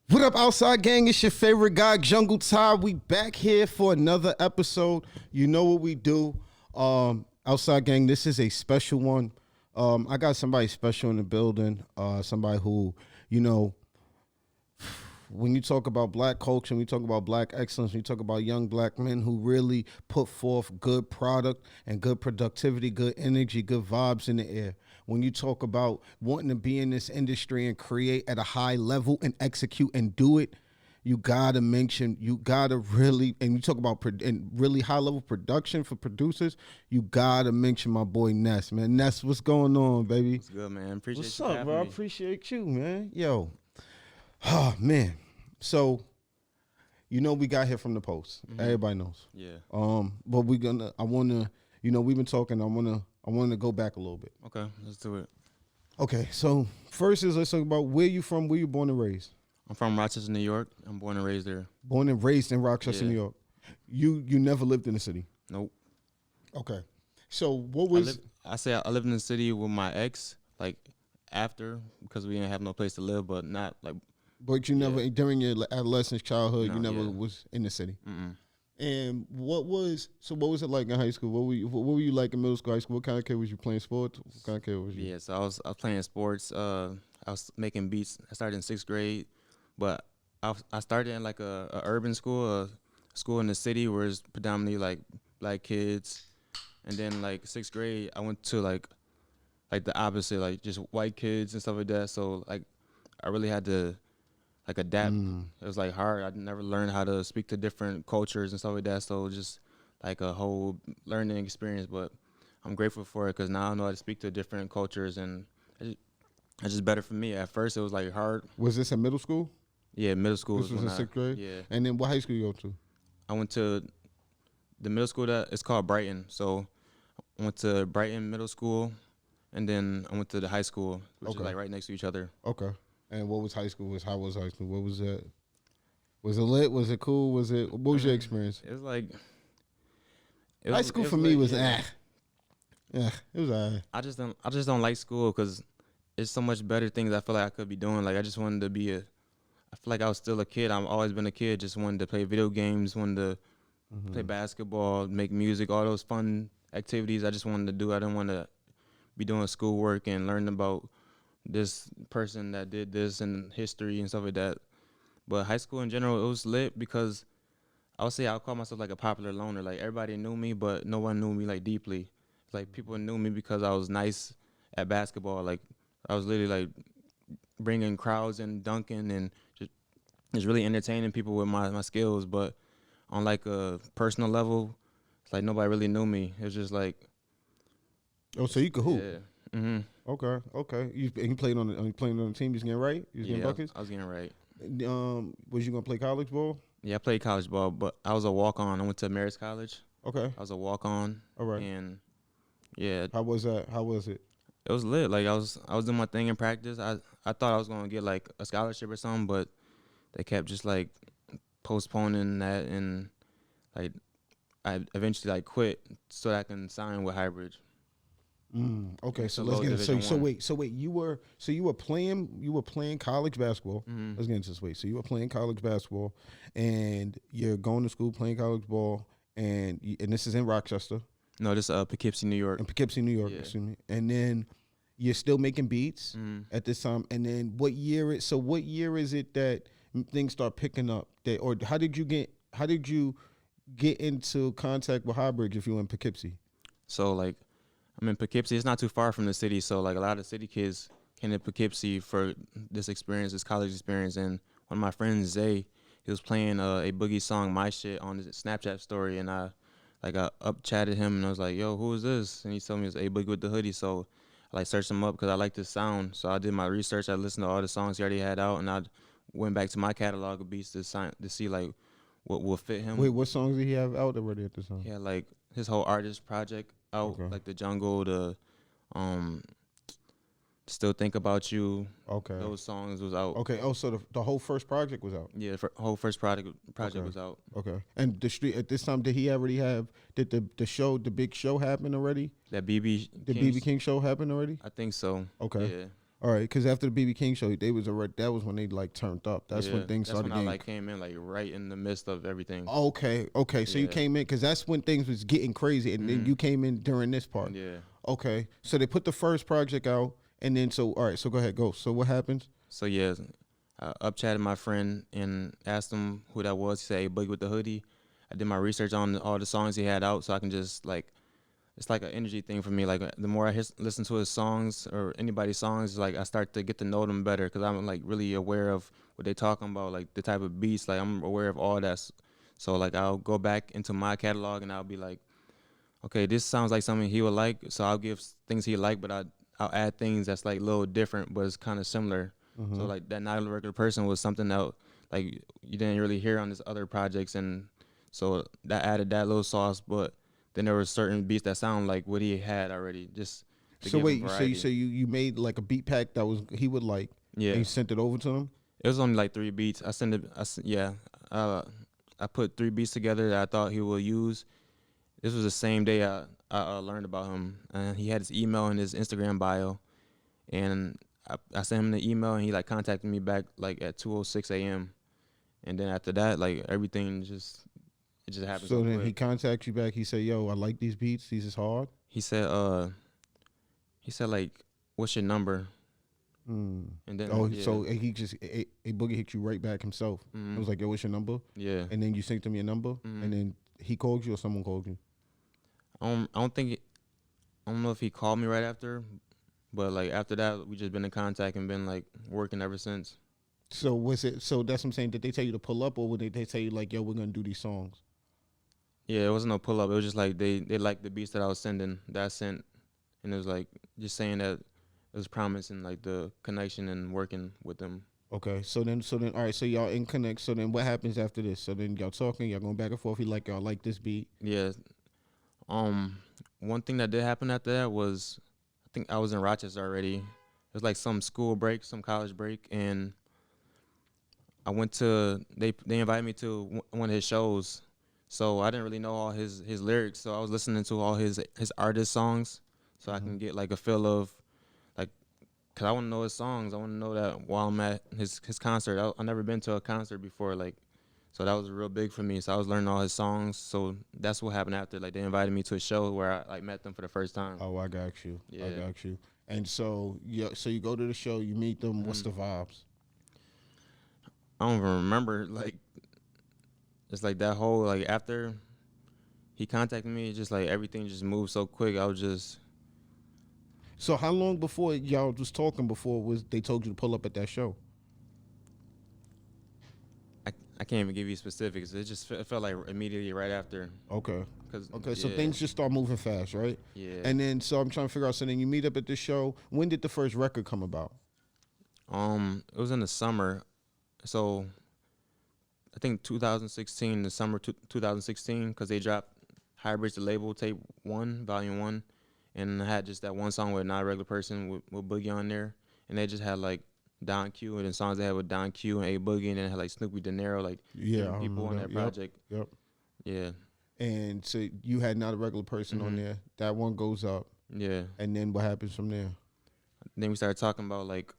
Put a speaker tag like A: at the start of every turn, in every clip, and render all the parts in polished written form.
A: What up, Outside Gang? It's your favorite guy, Jungle Tide. We back here for another episode. You know what we do. Outside Gang, this is a special one. I got somebody special in the building. Somebody who, you know, when you talk about black culture, when you talk about black excellence, when you talk about young black men who really put forth good product and good productivity, good energy, good vibes in the air. When you talk about wanting to be in this industry and create at a high level and execute and do it, you gotta mention, you gotta really, and you talk about really high level production for producers, you gotta mention my boy Ness, man. Ness, what's going on, baby?
B: What's good, man? Appreciate
A: what's
B: you
A: up,
B: having
A: bro? I
B: me.
A: appreciate you, man. Yo, oh man. So, you know, we got here from the post. Mm-hmm. Everybody knows.
B: Yeah.
A: But I wanna, you know, we've been talking. I wanna go back a little bit.
B: Okay, let's do it.
A: Okay, so first is let's talk about where you from. Where you born and raised?
B: I'm from Rochester, New York. I'm born and raised there.
A: Born and raised in Rochester, New York. You never lived in the city?
B: Nope.
A: Okay. So what was?
B: I lived in the city with my ex, like after, because we didn't have no place to live, but not like.
A: But you never during your adolescence, childhood,
B: No,
A: you never was in the city.
B: Mm-mm.
A: And what was it like in high school? What were you like in middle school, high school? What kind of kid was you playing sports? What kind of kid was you?
B: Yeah, so I was playing sports. I was making beats. I started in 6th grade, but I started in like a urban school, a school in the city where it's predominantly like black kids, and then like 6th grade I went to like the opposite, like just white kids and stuff like that. So like I really had to like adapt. It was like hard. I never learned how to speak to different cultures and stuff like that. So just like a whole learning experience. But I'm grateful for it because now I know how to speak to different cultures, and it's just better for me. At first, it was like hard.
A: Was this in middle school?
B: Yeah, middle school.
A: This was in 6th grade.
B: Yeah.
A: And then what high school you go to?
B: I went to the middle school it's called Brighton. So I went to Brighton Middle School, and then I went to the high school, which is like right next to each other.
A: Okay. And what was high school? How was high school? What was that? Was it lit? Was it cool? What was your experience?
B: It was like
A: high school for me was
B: yeah.
A: Yeah, it was
B: I just don't like school because it's so much better things I feel like I could be doing. Like I just wanted to be I feel like I was still a kid. I've always been a kid. Just wanted to play video games, wanted to play basketball, make music, all those fun activities I just wanted to do. I didn't want to be doing schoolwork and learning about this person that did this and history and stuff like that. But high school in general, it was lit because I would say I would call myself like a popular loner. Like everybody knew me, but no one knew me like deeply. Like people knew me because I was nice at basketball. Like I was literally like bringing crowds and dunking and just really entertaining people with my skills. But on like a personal level, it's like nobody really knew me. It was just like.
A: Oh, so you could hoop?
B: Yeah. Mm-hmm.
A: Okay. You played on the team. You was getting right. You was getting buckets.
B: I was getting right.
A: Was you gonna play college ball?
B: Yeah, I played college ball, but I was a walk-on. I went to Marist College.
A: Okay.
B: I was a walk-on.
A: All right.
B: And yeah.
A: How was that? How was it?
B: It was lit. Like I was doing my thing in practice. I thought I was gonna get like a scholarship or something, but they kept just like postponing that, and like I eventually like quit so that I can sign with HighBridge.
A: Okay, so let's get it. So wait. You were playing college basketball.
B: Mm-hmm.
A: Let's get into this. Wait, so you were playing college basketball, and you're going to school playing college ball, and this is in Rochester.
B: No, this Poughkeepsie, New York.
A: In Poughkeepsie, New York.
B: Yeah.
A: Excuse me. And then you're still making beats at this time. And then what year is it that things start picking up? Or how did you get into contact with HighBridge if you were in Poughkeepsie?
B: So like. I'm in Poughkeepsie. It's not too far from the city, so like a lot of city kids came to Poughkeepsie for this college experience. And one of my friends, Zay, he was playing a Boogie song, "My Shit," on his Snapchat story, and I up chatted him, and I was like, "Yo, who is this?" And he told me it was A Boogie with the hoodie. So I like searched him up because I like this sound. So I did my research. I listened to all the songs he already had out, and I went back to my catalog of beats to see like what will fit him.
A: Wait, what songs did he have out already at this time?
B: Yeah, like his whole artist project out, like The Jungle, the Still Think About You.
A: Okay.
B: Those songs was out.
A: Okay. Oh, so the whole first project was out.
B: Yeah, the whole first project was out.
A: Okay. And the street at this time, did he already have? Did the big show happen already?
B: That BB
A: BB King show happen already?
B: I think so.
A: Okay.
B: Yeah.
A: All right, because after the BB King show, they was already, that was when they like turned up. That's when
B: Yeah,
A: things
B: that's
A: started
B: when I
A: getting.
B: like came in like right in the midst of everything.
A: Okay, okay. So you
B: Yeah.
A: came in because that's when things was getting crazy, and then you came in during this part.
B: Yeah.
A: Okay, so they put the first project out, and then so all right. So go ahead, go. So what happens?
B: So yeah, I up chatted my friend and asked him who that was. He said, "Hey, Boogie with the Hoodie." I did my research on all the songs he had out, so I can just like it's like an energy thing for me. Like the more I listen to his songs or anybody's songs, like I start to get to know them better because I'm like really aware of what they talking about, like the type of beats. Like I'm aware of all that. So like I'll go back into my catalog and I'll be like, okay, this sounds like something he would like. So I'll give things he like, but I'll add things that's like a little different, but it's kind of similar. So like that Not a Regular Person was something that like you didn't really hear on his other projects, and so that added that little sauce. But then there were certain beats that sound like what he had already, just to
A: So
B: give him
A: wait, so you
B: variety.
A: say you made like a beat pack that was he would like,
B: Yeah,
A: and you sent it over to him.
B: it was only like 3 beats. I sent it. Yeah, I put 3 beats together that I thought he would use. This was the same day I learned about him, and he had his email in his Instagram bio, and I sent him the email, and he like contacted me back like at 2:06 a.m. And then after that, like everything just it just happened
A: So
B: so
A: then he
B: quick.
A: contacts you back. He said, "Yo, I like these beats. These is hard."
B: He said, he said like, "What's your number?"
A: Mm.
B: And then
A: Oh,
B: yeah,
A: so he just a Boogie hit you right back himself. It was like, "Yo, what's your number?"
B: yeah.
A: And then you sent him your number, and then he called you or someone called you.
B: I don't think I don't know if he called me right after, but like after that, we just been in contact and been like working ever since.
A: So was it? So that's what I'm saying. Did they tell you to pull up, or would they tell you like, "Yo, we're gonna do these songs"?
B: Yeah, it wasn't no pull up. It was just like they liked the beats that I was sending, that I sent, and it was like just saying that it was promising like the connection and working with them.
A: Okay. So then, all right. So y'all in connect. So then, what happens after this? So then y'all talking. Y'all going back and forth. He like y'all like this beat.
B: Yeah. Um, one thing that did happen after that was I think I was in Rochester already. It was like some school break, some college break, and I went to they invited me to one of his shows. So I didn't really know all his lyrics, so I was listening to all his artist songs, so I can get like a feel of like, cause I want to know his songs. I want to know that while I'm at his concert. I never been to a concert before, like, so that was real big for me. So I was learning all his songs. So that's what happened after. Like they invited me to a show where I like met them for the first time.
A: Oh, I got you. I
B: Yeah.
A: got you. And so yeah, so you go to the show, you meet them. What's the vibes?
B: I don't even remember like it's like that whole like after he contacted me, just like everything just moved so quick. I was just
A: So how long before y'all was talking before was they told you to pull up at that show?
B: I, I can't even give you specifics. It felt like immediately right after.
A: Okay.
B: Cause
A: Okay, so
B: yeah,
A: things just start moving fast, right?
B: yeah.
A: And then, so I'm trying to figure out. So then you meet up at this show. When did the first record come about?
B: It was in the summer, so I think 2016, the summer 2016, because they dropped HighBridgeTheLabel Tape 1, Volume 1, and I had just that one song with Not a Regular Person with Boogie on there, and they just had like Don Q, and then songs they had with Don Q and A Boogie, and then it had like Snoopy De Niro, like
A: Yeah,
B: different
A: I
B: people on
A: remember
B: that
A: that.
B: project.
A: Yep.
B: Yeah,
A: And so you had Not a Regular Person on there. That one goes up,
B: yeah.
A: and then what happens from there?
B: Then we started talking about like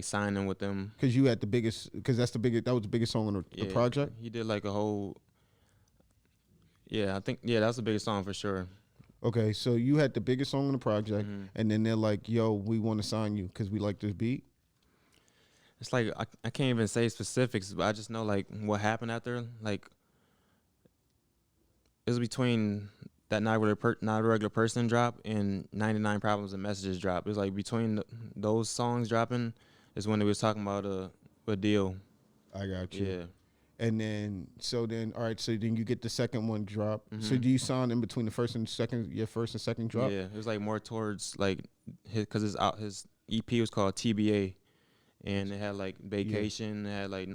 B: signing with them.
A: Because you had the biggest. Because that's the biggest. That was the biggest song on the
B: Yeah,
A: project.
B: he did like a whole. Yeah, I think that was the biggest song for sure.
A: Okay, so you had the biggest song on the project, and then they're like, "Yo, we want to sign you because we like this beat."
B: It's like I can't even say specifics, but I just know like what happened after. Like it was between that not a regular person drop and 99 Problems and Messages drop. It was like between those songs dropping is when they was talking about a deal.
A: I got you.
B: Yeah.
A: And then, so then, all right. So then you get the second one drop.
B: Mm-hmm.
A: So do you sign in between the first and second, your first and second drop?
B: Yeah, it was like more towards like because his EP was called TBA, and it had like Vacation, it had like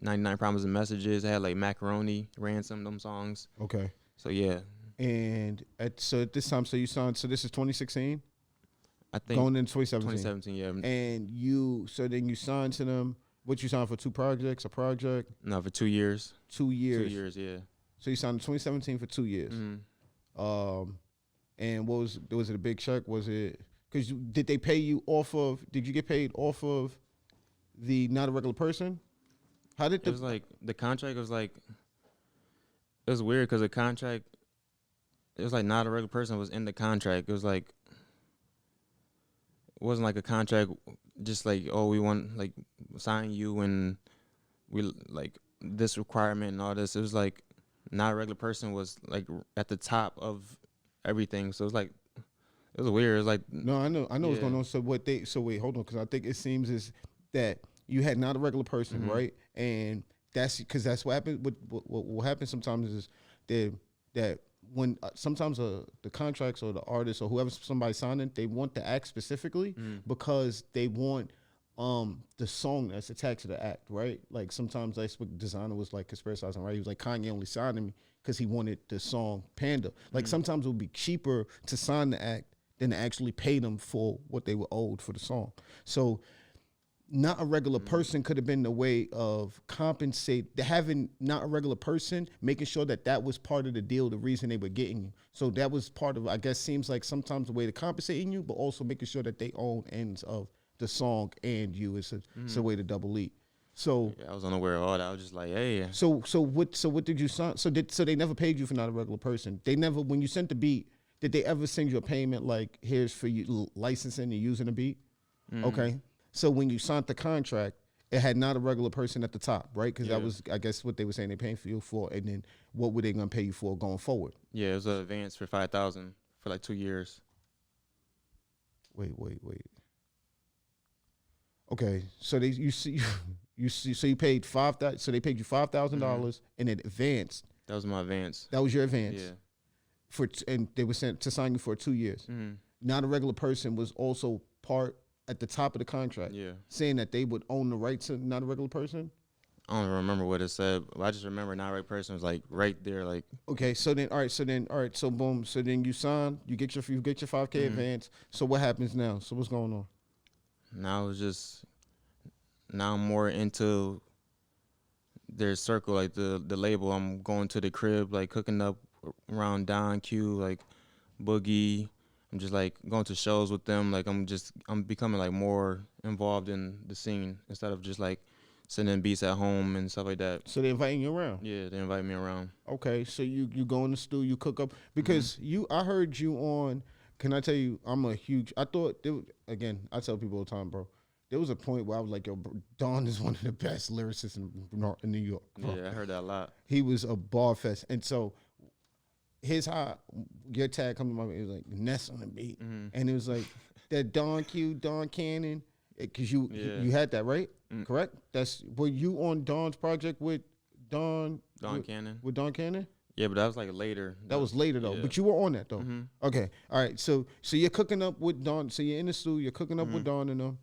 B: 99 Promises and Messages, it had like Macaroni, Ransom, them songs.
A: Okay.
B: So yeah,
A: And at this time, so you signed. So this is 2016,
B: I think
A: going into 2017.
B: 2017. Yeah,
A: And so then you signed to them. What you signed for 2 projects, a project,
B: no, for 2 years.
A: 2 years.
B: 2 years, yeah.
A: So you signed in 2017 for 2 years.
B: Mm-hmm.
A: And what was it a big check? Was it Because did they pay you off of? Did you get paid off of the Not a Regular Person? How did
B: It was like the contract was like it was weird because the contract it was like Not a Regular Person was in the contract. It was like it wasn't like a contract just like, oh, we want like sign you and we like this requirement and all this. It was like Not a Regular Person was like at the top of everything. So it was like it was weird. It was like
A: No, I know what's
B: yeah.
A: going on. So wait, hold on, because I think it seems is that you had Not a Regular Person, right? And that's because that's what happened. What happens sometimes is that when sometimes the contracts or the artist or whoever somebody signing, they want the act specifically because they want the song that's attached to the act, right? Like sometimes that's what designer was like conspiracizing, right? He was like, Kanye only signing me because he wanted the song Panda. Like sometimes it would be cheaper to sign the act than to actually pay them for what they were owed for the song. So Not a Regular Person could have been the way of having Not a Regular Person, making sure that that was part of the deal, the reason they were getting you. So that was part of, I guess, seems like sometimes the way to compensating you, but also making sure that they own ends of the song and you. It's a way to double eat. So
B: I was unaware of all that. I was just like, hey.
A: so what did you sign? So they never paid you for Not a Regular Person. They never, when you sent the beat, did they ever send you a payment like, here's for you licensing and using the beat? Okay. So when you signed the contract, it had Not a Regular Person at the top, right? Because that was, I guess, what they were saying they paying for you for, and then what were they gonna pay you for going forward?
B: Yeah, it was an advance for $5,000 for like 2 years.
A: Wait. Okay, so so you paid $5,000. So they paid you $5,000 in advance.
B: That was my advance.
A: That was your advance.
B: Yeah.
A: And they were sent to sign you for 2 years. Not a Regular Person was also part at the top of the contract.
B: Yeah.
A: Saying that they would own the right to Not a Regular Person.
B: I don't remember what it said, but I just remember Not a Regular Person was like right there, like.
A: Okay, so boom, so then you sign, you get your 5K advance. So what happens now? So what's going on?
B: Now I'm more into their circle, like the label. I'm going to the crib, like cooking up around Don Q, like Boogie. I'm just like going to shows with them. Like I'm becoming like more involved in the scene instead of just like sending beats at home and stuff like that.
A: So they're inviting you around?
B: Yeah, they invite me around.
A: Okay, so you go in the studio, you cook up because I heard you on. Can I tell you? I thought again. I tell people all the time, bro. There was a point where I was like, yo, Don is one of the best lyricists in New York. Bro.
B: Yeah, I heard that a lot.
A: He was a bar fest, and so your tag come to my mind. It was like Ness on the beat, and it was like that Don Cannon, because you had that right, correct? Were you on Don's project with Don
B: Cannon?
A: With Don Cannon?
B: Yeah, but that was like later.
A: That was later though, but you were on that though. Okay, all right. So you're cooking up with Don. So you're in the studio, you're cooking up with Don and them,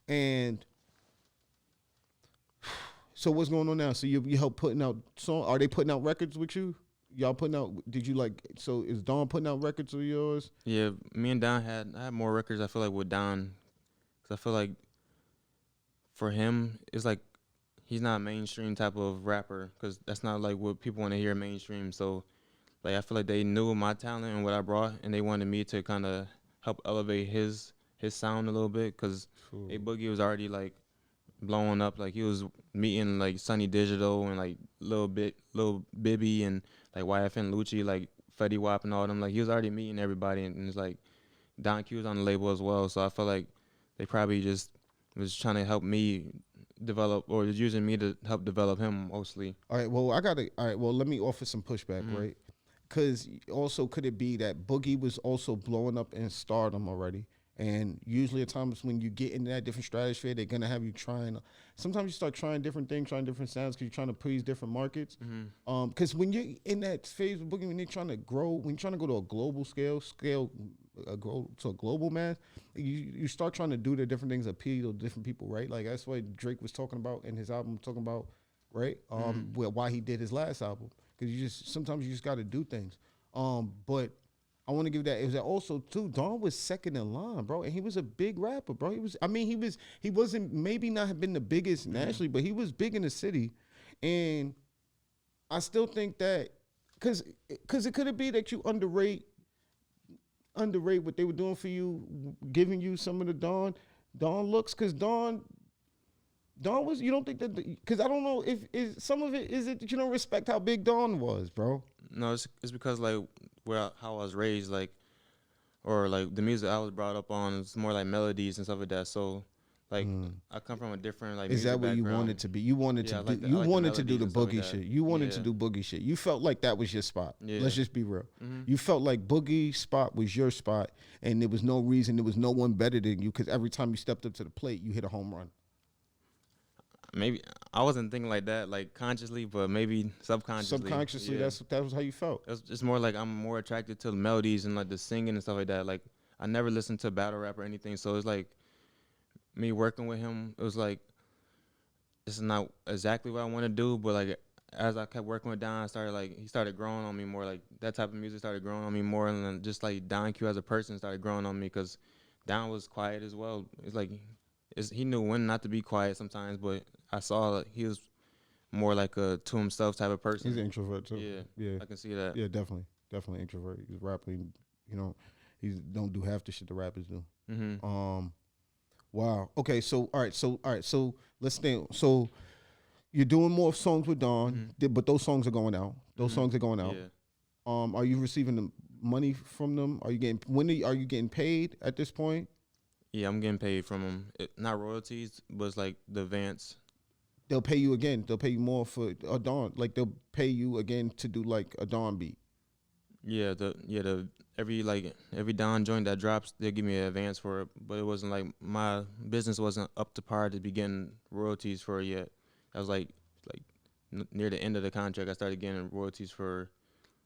A: and so what's going on now? So you help putting out songs. Are they putting out records with you? Y'all putting out? Did you like? So is Don putting out records of yours?
B: Yeah, me and Don I had more records. I feel like with Don, because I feel like for him it's like he's not a mainstream type of rapper, because that's not like what people want to hear mainstream. So like I feel like they knew my talent and what I brought, and they wanted me to kind of help elevate his sound a little bit, because A Boogie was already like blowing up. Like he was meeting like Sunny Digital and like Lil Bibby and like YFN Lucci, like Fetty Wap and all them. Like he was already meeting everybody, and it's like Don Q was on the label as well. So I feel like they probably just was trying to help me develop, or was using me to help develop him mostly.
A: All right. Well, let me offer some pushback, right? Because also could it be that Boogie was also blowing up in stardom already? And usually at times when you get into that different stratosphere, they're gonna have you trying. Sometimes you start trying different things, trying different sounds, because you're trying to please different markets. Because when you're in that phase of Boogie, when they're trying to grow, when you're trying to go to a global grow to a global mass, you start trying to do the different things, appeal to different people, right? Like that's what Drake was talking about in his album, right? Why he did his last album, because sometimes you just got to do things. But I want to give that. It was also too. Don was second in line, bro, and he was a big rapper, bro. He wasn't maybe not have been the biggest nationally, but he was big in the city, and I still think that because it could have been that you underrate underrate what they were doing for you, giving you some of the Dawn looks? Because Dawn was, you don't think that, because I don't know if is some of it, is it that you don't respect how big Dawn was, bro?
B: No, it's because like how I was raised, like, or like the music I was brought up on is more like melodies and stuff like that. So like I come from a different like
A: Is
B: music
A: that what you
B: background.
A: wanted to be? You wanted
B: Yeah,
A: to
B: I
A: do,
B: like the,
A: you
B: I like the
A: wanted to do
B: melodies
A: the
B: and stuff like
A: boogie
B: that.
A: shit. You wanted to
B: Yeah.
A: do boogie shit. You felt like that was your spot.
B: Yeah.
A: Let's just be real.
B: Mm-hmm.
A: You felt like boogie spot was your spot, and there was no reason, there was no one better than you, because every time you stepped up to the plate, you hit a home run.
B: Maybe I wasn't thinking like that, like consciously, but maybe subconsciously.
A: Subconsciously,
B: Yeah.
A: that was how you felt.
B: It's more like I'm more attracted to the melodies and like the singing and stuff like that. Like I never listened to battle rap or anything, so it's like me working with him. It was like this is not exactly what I want to do, but like as I kept working with Don, he started growing on me more. Like that type of music started growing on me more, and then just like Don Q as a person started growing on me because Don was quiet as well. It's like he knew when not to be quiet sometimes, but I saw like he was more like a to himself type of person.
A: He's an introvert too.
B: Yeah, I can see that.
A: Yeah, definitely introvert. He's rapping, he don't do half the shit the rappers do.
B: Mm-hmm.
A: Wow. Okay. So all right. So let's stay. So you're doing more songs with Dawn, but those songs are going out. Those songs are going out.
B: Yeah.
A: Are you receiving the money from them? Are you are you getting paid at this point?
B: Yeah, I'm getting paid from them. Not royalties, but it's like the advance.
A: They'll pay you again. They'll pay you more for a Dawn. Like they'll pay you again to do like a Dawn beat.
B: Yeah, every Don joint that drops, they'll give me an advance for it. But it wasn't like my business wasn't up to par to be getting royalties for it yet. I was like near the end of the contract, I started getting royalties for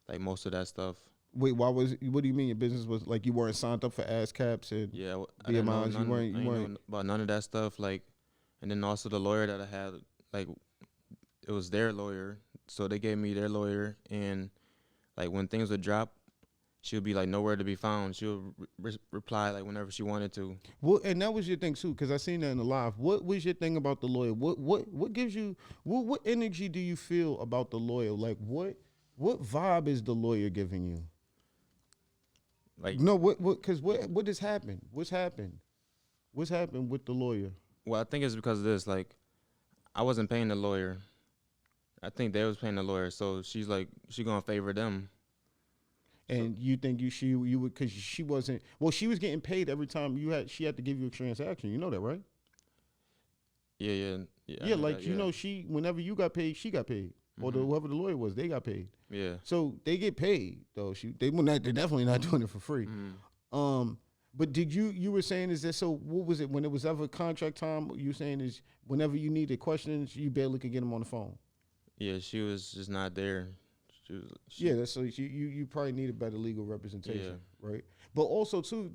B: like most of that stuff.
A: Wait, what do you mean your business was like you weren't signed up for ASCAPs and
B: Yeah, I didn't know
A: BMIs?
B: none,
A: You
B: I didn't
A: weren't.
B: know about none of that stuff. Like, and then also the lawyer that I had, like, it was their lawyer, so they gave me their lawyer, and like when things would drop, she would be like nowhere to be found. She would reply like whenever she wanted to.
A: Well, and that was your thing too, because I seen that in the live. What was your thing about the lawyer? What gives you what energy do you feel about the lawyer? Like what vibe is the lawyer giving you?
B: Like,
A: No, what has happened? What's happened? What's happened with the lawyer?
B: well, I think it's because of this. Like, I wasn't paying the lawyer. I think they was paying the lawyer, so she's like, she gonna favor them.
A: And you think you would, because she wasn't, well, she was getting paid every time she had to give you a transaction. You know that, right?
B: Yeah.
A: Yeah, like she whenever you got paid, she got paid, or whoever the lawyer was, they got paid.
B: Yeah.
A: So they get paid though. They're definitely not doing it for free. But did you were saying, is that, so what was it when it was ever contract time? You saying is whenever you needed questions, you barely could get them on the phone.
B: Yeah, she was just not there.
A: So you probably needed better legal representation, right? But also too,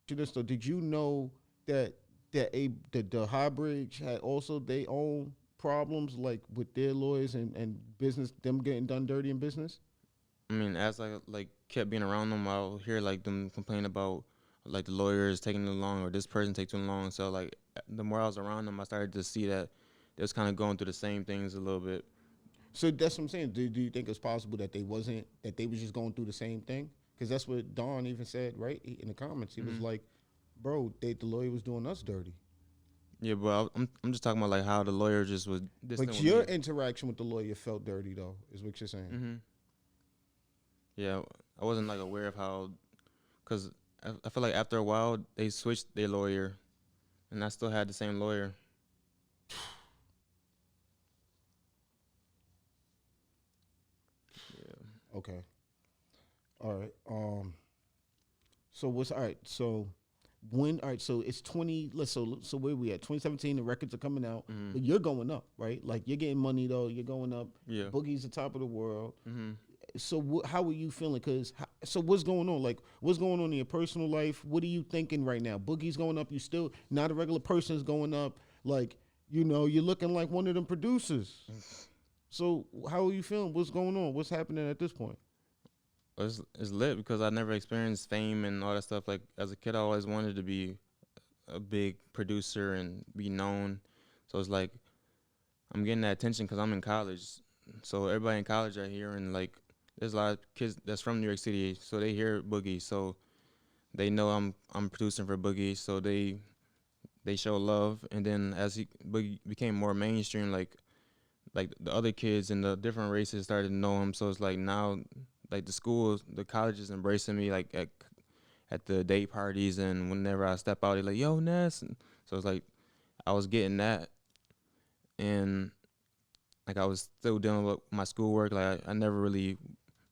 A: did you know that the HighBridge had also their own problems, like with their lawyers and business, them getting done dirty in business?
B: I mean, as I like kept being around them, I'll hear like them complain about like the lawyers taking too long or this person take too long. So like the more I was around them, I started to see that they was kind of going through the same things a little bit.
A: So that's what I'm saying. Do you think it's possible that they was just going through the same thing? Because that's what Don even said, right, in the comments. He was like, "Bro, the lawyer was doing us dirty."
B: Yeah, but I'm just talking about like how the lawyer just was.
A: But your interaction with the lawyer felt dirty, though, is what you're saying.
B: Yeah, I wasn't like aware of how, because I feel like after a while they switched their lawyer, and I still had the same lawyer.
A: Okay. All right. So what's all right? So when all right? So it's 20. So where we at? 2017. The records are coming out, but you're going up, right? Like you're getting money though. You're going up.
B: Yeah.
A: Boogie's the top of the world. So how are you feeling? So what's going on? Like what's going on in your personal life? What are you thinking right now? Boogie's going up. You still not a regular person's going up. Like you're looking like one of them producers. So how are you feeling? What's going on? What's happening at this point?
B: It's lit because I never experienced fame and all that stuff. Like as a kid, I always wanted to be a big producer and be known. So it's like I'm getting that attention because I'm in college. So everybody in college are here, and like there's a lot of kids that's from New York City, so they hear Boogie. So they know I'm producing for Boogie, so they show love. And then as Boogie became more mainstream, like the other kids in the different races started to know him. So it's like now, like the schools, the colleges embracing me, like at the date parties, and whenever I step out, they're like, "Yo, Ness." And so it's like I was getting that, and like I was still dealing with my schoolwork. Like I never really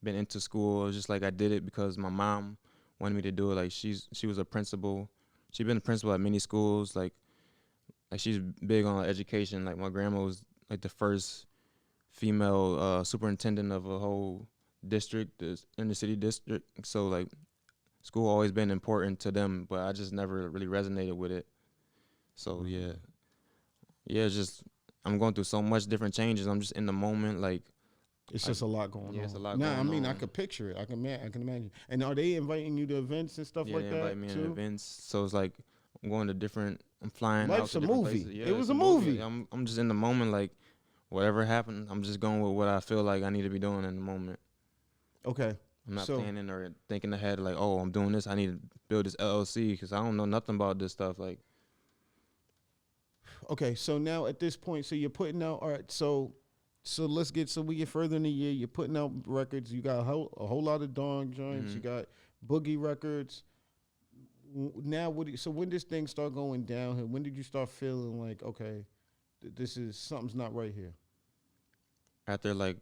B: been into school. It was just like I did it because my mom wanted me to do it. Like she was a principal. She's been a principal at many schools. Like she's big on education. Like my grandma was like the first female superintendent of a whole district, the inner city district. So like school always been important to them, but I just never really resonated with it. So yeah, it's just I'm going through so much different changes. I'm just in the moment, like
A: It's just a lot going on.
B: it's a lot
A: Nah, I
B: going
A: mean, I
B: on.
A: could picture it. I can imagine. And are they inviting you to events and stuff
B: Yeah,
A: like
B: they
A: that
B: invite me in
A: too?
B: events, so it's like I'm going to different. I'm flying out
A: Life's
B: to
A: a
B: different
A: movie.
B: places. Yeah,
A: It
B: it's
A: was
B: a
A: a
B: movie.
A: movie.
B: I'm just in the moment, like whatever happened, I'm just going with what I feel like I need to be doing in the moment.
A: Okay.
B: I'm not
A: So
B: planning or thinking ahead, like, oh, I'm doing this. I need to build this LLC because I don't know nothing about this stuff. Like,
A: okay, so now at this point, so you're putting out. All right, so we get further in the year. You're putting out records. You got a whole lot of dong joints. You got boogie records. Now, so when this thing start going downhill? When did you start feeling like, okay, this is something's not right here?
B: after like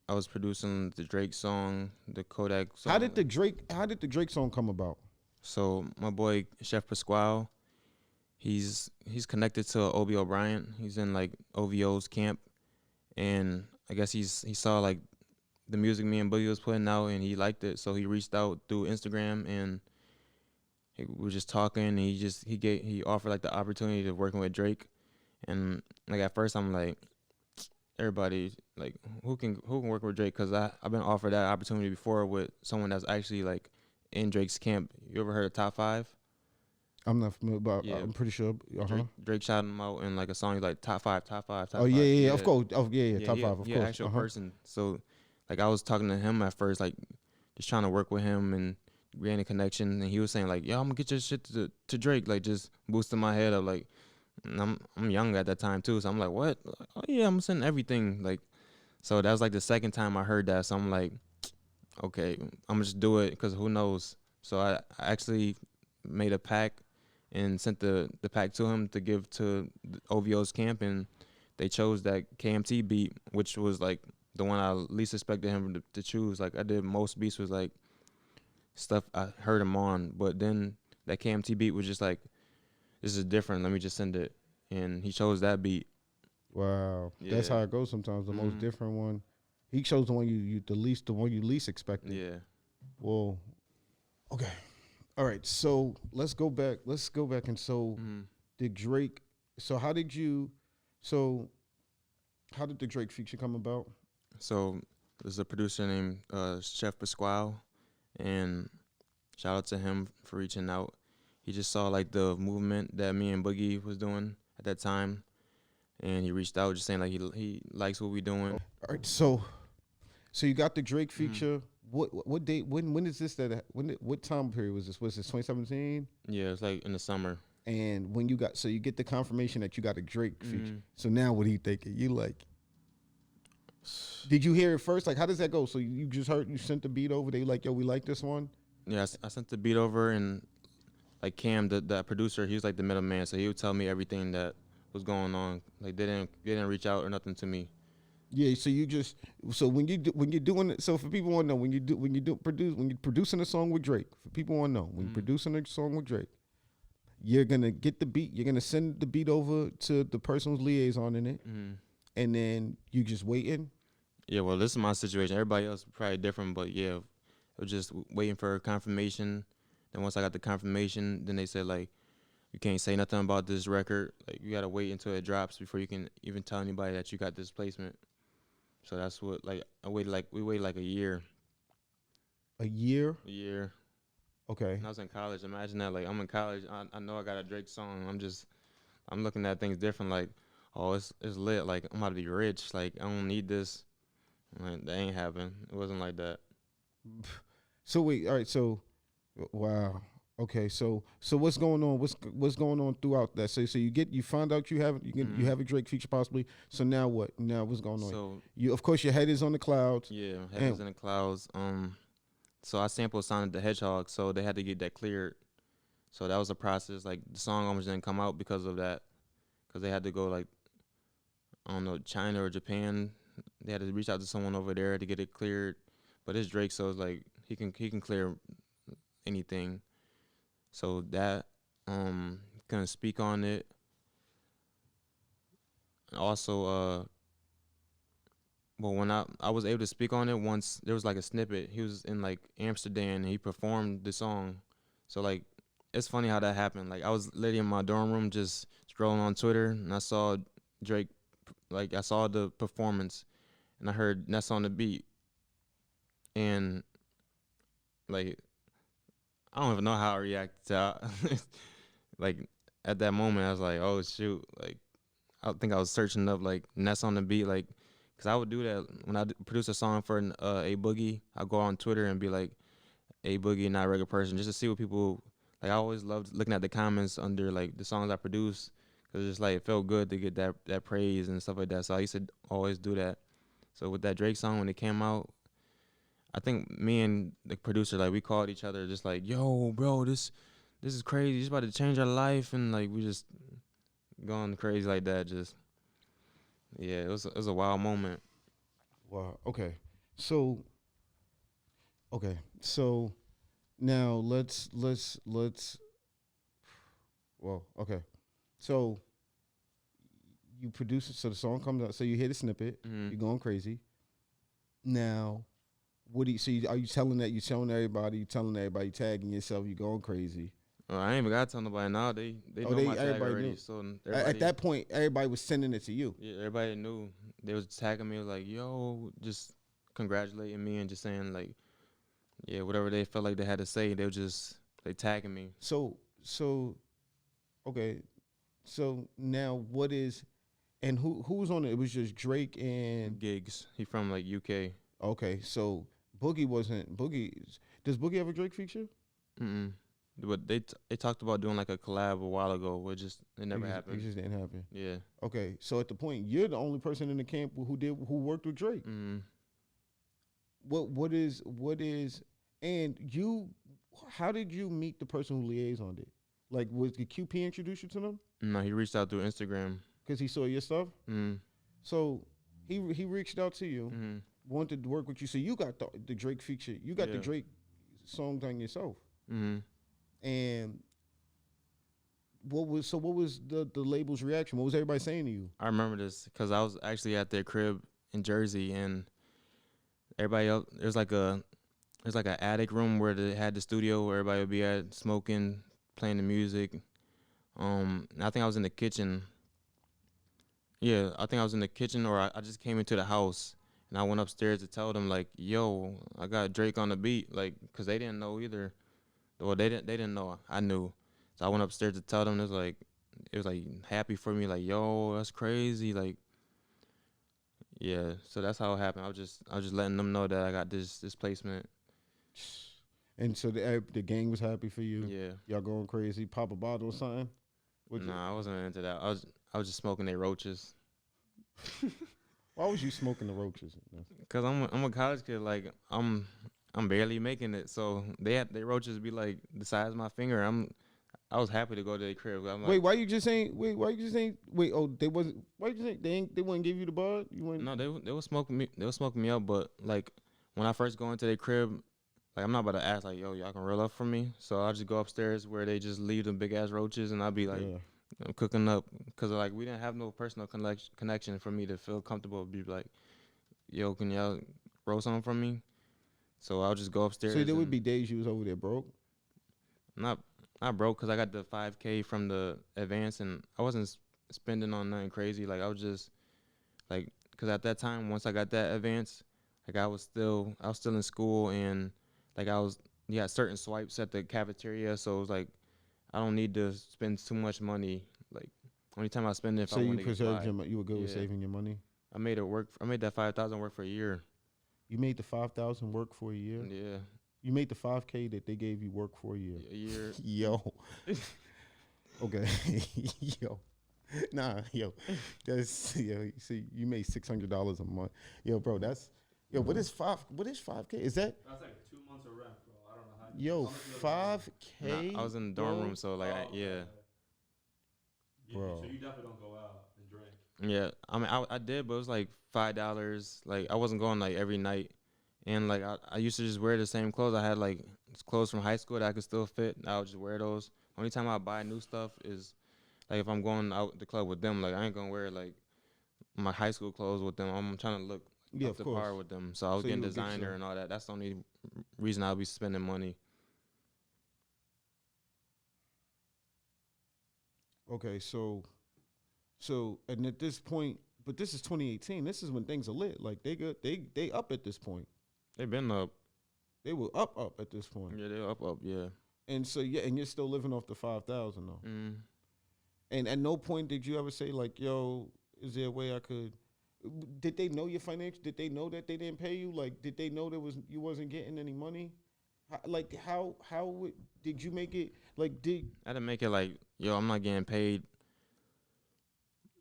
B: I was producing the Drake song, the Kodak song.
A: How did the Drake song come about?
B: So my boy Chef Pasquale, he's connected to OB O'Brien. He's in like OVO's camp, and I guess he saw like the music me and Boogie was putting out, and he liked it. So he reached out through Instagram, and we were just talking. And he offered like the opportunity of working with Drake, and like at first I'm like, everybody like who can work with Drake, because I've been offered that opportunity before with someone that's actually like in Drake's camp. You ever heard of Top Five?
A: I'm not familiar, but
B: Yeah,
A: I'm pretty sure.
B: Drake shouted him out in like a song. He's like top five, top five,
A: Oh
B: top five.
A: yeah, of course. Oh yeah,
B: Yeah,
A: top five, of
B: he an
A: course.
B: actual person. So like I was talking to him at first, like just trying to work with him and gain a connection. And he was saying like, "Yo, I'm gonna get your shit to Drake," like just boosting my head up. Like, and I'm young at that time too, so I'm like, "What? Oh yeah, I'm sending everything." Like, so that was like the second time I heard that. So I'm like, okay, I'm gonna just do it because who knows. So I actually made a pack and sent the pack to him to give to the OVO's camp, and they chose that KMT beat, which was like the one I least expected him to choose. Like I did most beats was like stuff I heard him on, but then that KMT beat was just like, this is different. Let me just send it, and he chose that beat.
A: Wow, that's
B: Yeah.
A: how it goes sometimes. The most different one, he chose the one the one you least expected.
B: Yeah.
A: Well, okay, all right. So let's go back. And so did Drake? So how did you? So how did the Drake feature come about?
B: So there's a producer named Chef Pasquale, and shout out to him for reaching out. He just saw like the movement that me and Boogie was doing at that time, and he reached out just saying like he likes what we doing.
A: All right. So you got the Drake feature. What date? When is this? What time period was this? Was this 2017?
B: Yeah, it's like in the summer.
A: And when you get the confirmation that you got a Drake feature. So now what are you thinking? You like? Did you hear it first? Like, how does that go? So you just heard, you sent the beat over. They like, yo, we like this one.
B: Yeah, I sent the beat over, and like Cam, the producer, he was like the middleman, so he would tell me everything that was going on. Like they didn't reach out or nothing to me.
A: Yeah. So you just when you're doing it. So for people want to know when you're producing a song with Drake. For people want to know when you're producing a song with Drake, you're gonna get the beat. You're gonna send the beat over to the person who's liaison in it, and then you just waiting.
B: Yeah, well, this is my situation. Everybody else probably different, but yeah, I was just waiting for confirmation. Then once I got the confirmation, then they said like, you can't say nothing about this record. Like you gotta wait until it drops before you can even tell anybody that you got this placement. So that's what like we waited like a year.
A: A year.
B: A year.
A: Okay.
B: And I was in college. Imagine that. Like I'm in college. I know I got a Drake song. I'm looking at things different. Like, oh, it's lit. Like I'm about to be rich. Like I don't need this. Like, that ain't happen. It wasn't like that.
A: So wait. All right. So Wow. Okay. So what's going on? What's going on throughout that? So you find out you have a Drake feature possibly. So now what? Now what's going on?
B: So
A: You of course your head is on the clouds.
B: yeah, heavens
A: And
B: in the clouds. So I sampled Sonic the Hedgehog, so they had to get that cleared. So that was a process. Like the song almost didn't come out because of that, because they had to go like, I don't know, China or Japan. They had to reach out to someone over there to get it cleared. But it's Drake, so it's like he can clear anything. So that couldn't speak on it. Also, well, when I was able to speak on it once, there was like a snippet. He was in like Amsterdam and he performed the song. So like, it's funny how that happened. Like I was literally in my dorm room just scrolling on Twitter and I saw Drake, like I saw the performance and I heard Ness on the beat and like I don't even know how I reacted to like at that moment I was like, oh shoot, like I think I was searching up like Ness on the beat, like, cause I would do that when produce a song for a Boogie. I go on Twitter and be like, a Boogie, not a regular person, just to see what people like. I always loved looking at the comments under like the songs I produce, cause it's like it felt good to get that praise and stuff like that. So I used to always do that. So with that Drake song when it came out, I think me and the producer like we called each other just like, yo, bro, this is crazy. It's about to change our life, and like we just going crazy like that. Just yeah, it was a wild moment.
A: wow. Okay. So okay. So now let's well, okay. So you produce it so the song comes out, so you hit a snippet,
B: Hmm.
A: you're going crazy. Now, what do you see? Are you telling that you telling everybody, you telling everybody, tagging yourself, you going crazy?
B: I ain't even got to tell nobody now. They
A: Oh,
B: know
A: they
B: my tag
A: everybody
B: already.
A: knew.
B: So
A: At
B: everybody,
A: that point, everybody was sending it to you.
B: yeah, everybody knew. They was tagging me like, yo, just congratulating me and just saying like, yeah, whatever they felt like they had to say, they were just they tagging me.
A: So okay. So now what is and who's on it? It was just Drake and
B: Gigs. He from like UK.
A: okay. So Boogie wasn't Boogie. Does Boogie have a Drake feature?
B: Mm. But they talked about doing like a collab a while ago, but it never
A: It
B: happened.
A: just didn't happen.
B: Yeah.
A: Okay. So at the point, you're the only person in the camp who worked with Drake.
B: Mm.
A: What is and you? How did you meet the person who liaisoned it? Like, was the QP introduce you to them
B: No, he reached out through Instagram.
A: because he saw your stuff?
B: Mm.
A: So he reached out to you,
B: Mm.
A: wanted to work with you. So you got the Drake feature. You got the
B: Yeah.
A: Drake song done yourself.
B: Mm.
A: And what was the label's reaction? What was everybody saying to you?
B: I remember this because I was actually at their crib in Jersey, and everybody else there's like an attic room where they had the studio where everybody would be at smoking, playing the music. And I think I was in the kitchen. Yeah, I think I was in the kitchen, or I just came into the house and I went upstairs to tell them like, "Yo, I got Drake on the beat," like, cause they didn't know either. Well, they didn't know. I knew, so I went upstairs to tell them. It was like happy for me, like, "Yo, that's crazy," like, yeah. So that's how it happened. I was just letting them know that I got this placement.
A: And so the gang was happy for you.
B: Yeah.
A: Y'all going crazy. Pop a bottle or something. What'd you-
B: Nah, I wasn't into that. I was just smoking their roaches.
A: Why was you smoking the roaches?
B: Cause I'm a college kid. Like I'm barely making it. So their roaches be like the size of my finger. I was happy to go to their crib. I'm
A: Wait,
B: like,
A: why you just ain't? Wait, why you just ain't? Wait, oh, they wasn't. Why you just ain't? They wouldn't give you the bud. You wouldn't.
B: no, they was smoking me. They was smoking me up. But like when I first go into their crib, like I'm not about to ask like, yo, y'all can roll up for me. So I just go upstairs where they just leave them big ass roaches, and I'll be like,
A: Yeah.
B: I'm cooking up. Cause like we didn't have no personal connection for me to feel comfortable. Be like, yo, can y'all roll something from me? So I'll just go upstairs.
A: So there would
B: and
A: be days you was over there broke.
B: not not broke because I got the 5K from the advance and I wasn't spending on nothing crazy. Like I was just like, because at that time once I got that advance, like I was still in school and like you had certain swipes at the cafeteria, so it was like I don't need to spend too much money. Like only time I spend it if I
A: So you
B: want to get
A: preserved
B: by.
A: You were good with
B: Yeah.
A: saving your money.
B: I made it work. I made that 5,000 work for a year.
A: You made the 5,000 work for a year.
B: Yeah.
A: You made the 5K that they gave you work for a year.
B: A year.
A: Yo. Okay. Yo. Nah, yo. That's yo, see, you made $600 a month. Yo, bro, that's yo, what is 5K? Is that
C: That's like 2 months of rent, bro. I don't know how.
A: yo
C: How much you guys
B: Nah,
A: 5K?
B: I was in the dorm
A: bro?
B: room, so like,
C: Oh,
B: yeah.
C: okay.
A: Bro.
C: So you definitely don't go out and drink.
B: Yeah, I mean, I did, but it was like $5. Like, I wasn't going like every night, and like I used to just wear the same clothes. I had like clothes from high school that I could still fit. I would just wear those. Only time I buy new stuff is like if I'm going out the club with them. Like, I ain't gonna wear like my high school clothes with them. I'm trying to look
A: Yeah,
B: up
A: of
B: to
A: course.
B: par with them. So I was
A: So
B: getting
A: you would get
B: designer
A: your-
B: and all that. That's the only reason I'll be spending money.
A: Okay, so and at this point, but this is 2018. This is when things are lit. Like they up at this point.
B: They've been up.
A: They were up at this point.
B: Yeah, they're up, yeah.
A: And so yeah, and you're still living off the 5,000 though.
B: Mm.
A: And at no point did you ever say like, "Yo, is there a way I could?" Did they know your financial? Did they know that they didn't pay you? Like, did they know you wasn't getting any money? Did you make it? Like, did
B: I had to make it like, yo, I'm not getting paid.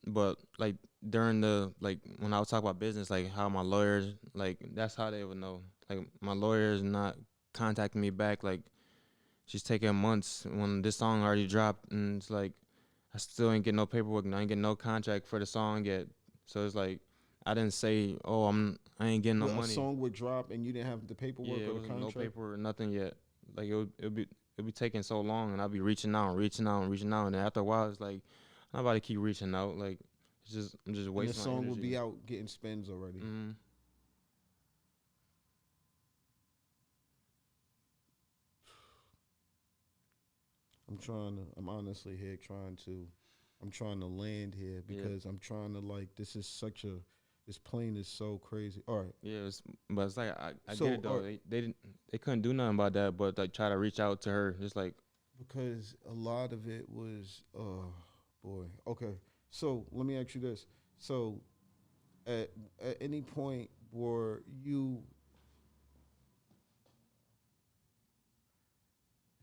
B: But like during the like when I was talking about business, like how my lawyers, like that's how they would know. Like my lawyer is not contacting me back. Like she's taking months when this song already dropped, and it's like I still ain't getting no paperwork. And I ain't getting no contract for the song yet. So it's like I didn't say, oh, I ain't getting no
A: a
B: money.
A: song would drop and you didn't have the paperwork
B: Yeah,
A: or
B: it
A: the
B: was
A: contract?
B: no paperwork, nothing yet. Like it'd be taking so long, and I'd be reaching out and reaching out and reaching out, and then after a while, it's like I'm not about to keep reaching out. Like I'm just
A: And the
B: wasting my
A: song
B: energy.
A: would be out getting spins already.
B: Mm-hmm.
A: I'm honestly here I'm trying to land here because I'm trying to like, this plane is so crazy. All right.
B: Yeah, but it's like I
A: So,
B: get it though. They couldn't do nothing about that, but like try to reach out to her, just like
A: Because a lot of it was, boy. Okay. So let me ask you this. So at any point were you,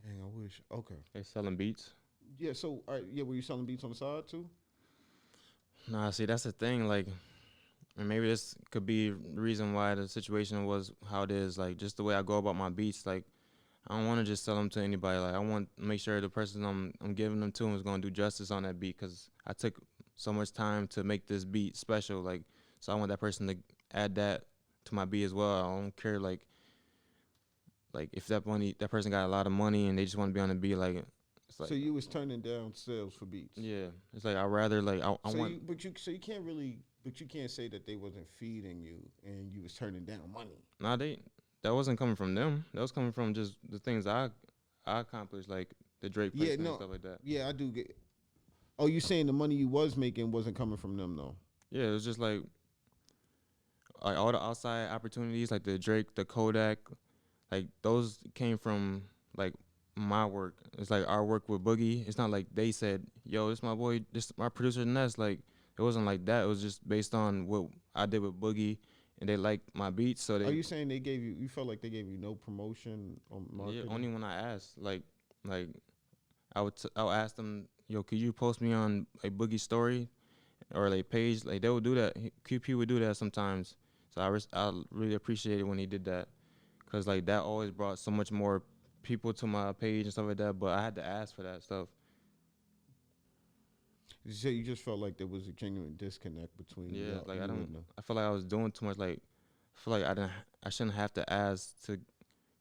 A: dang, I wish, okay.
B: they selling beats.
A: Yeah, so, all right, yeah, were you selling beats on the side too?
B: Nah, see that's the thing. Like, and maybe this could be the reason why the situation was how it is. Like, just the way I go about my beats. Like, I don't want to just sell them to anybody. Like, I want to make sure the person I'm giving them to is going to do justice on that beat because I took so much time to make this beat special. Like, so I want that person to add that to my beat as well. I don't care like if that person got a lot of money and they just want to be on the beat. Like, it's like
A: So you was turning down sales for beats.
B: yeah, it's like I rather like I
A: So
B: want.
A: you can't really, but you can't say that they wasn't feeding you and you was turning down money.
B: Nah, that wasn't coming from them. That was coming from just the things I accomplished, like the Drake placement and stuff like that.
A: Yeah, I do get. Oh, you saying the money you was making wasn't coming from them though?
B: Yeah, it was just like all the outside opportunities, like the Drake, the Kodak, like those came from like my work. It's like our work with Boogie. It's not like they said, "Yo, this my boy, this my producer Ness." Like it wasn't like that. It was just based on what I did with Boogie, and they liked my beats. So they.
A: Are you saying they gave you? You felt like they gave you no promotion on marketing?
B: Yeah, only when I asked. Like I would ask them, "Yo, could you post me on a Boogie story or like page?" Like they would do that. QP would do that sometimes. So I really appreciated when he did that, cause like that always brought so much more people to my page and stuff like that. But I had to ask for that stuff.
A: So you just felt like there was a genuine disconnect between
B: Yeah, like
A: you and them.
B: I feel like I was doing too much. Like I feel like I shouldn't have to ask to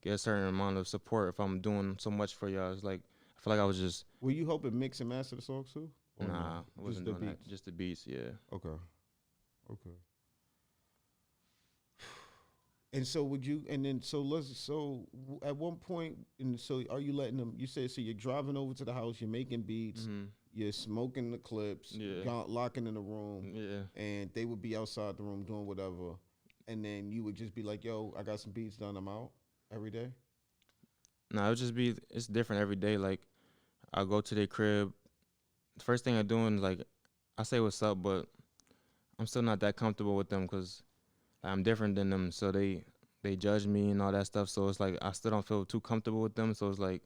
B: get a certain amount of support if I'm doing so much for y'all. It's like I feel like I was just
A: Were you helping mix and master the songs too? Or
B: nah,
A: no?
B: I wasn't
A: Just the
B: doing that.
A: beats?
B: Just the beats, yeah.
A: Okay. Okay. And so would you? And then at one point, and so are you letting them? You said so you're driving over to the house, you're making beats, you're smoking the clips,
B: Yeah.
A: locking in the room,
B: Yeah.
A: and they would be outside the room doing whatever, and then you would just be like, "Yo, I got some beats done. I'm out every day."
B: No, it's different every day. Like I go to their crib. The first thing I'm doing is like I say what's up, but I'm still not that comfortable with them because I'm different than them. So they they judge me and all that stuff. So it's like I still don't feel too comfortable with them. So it's like,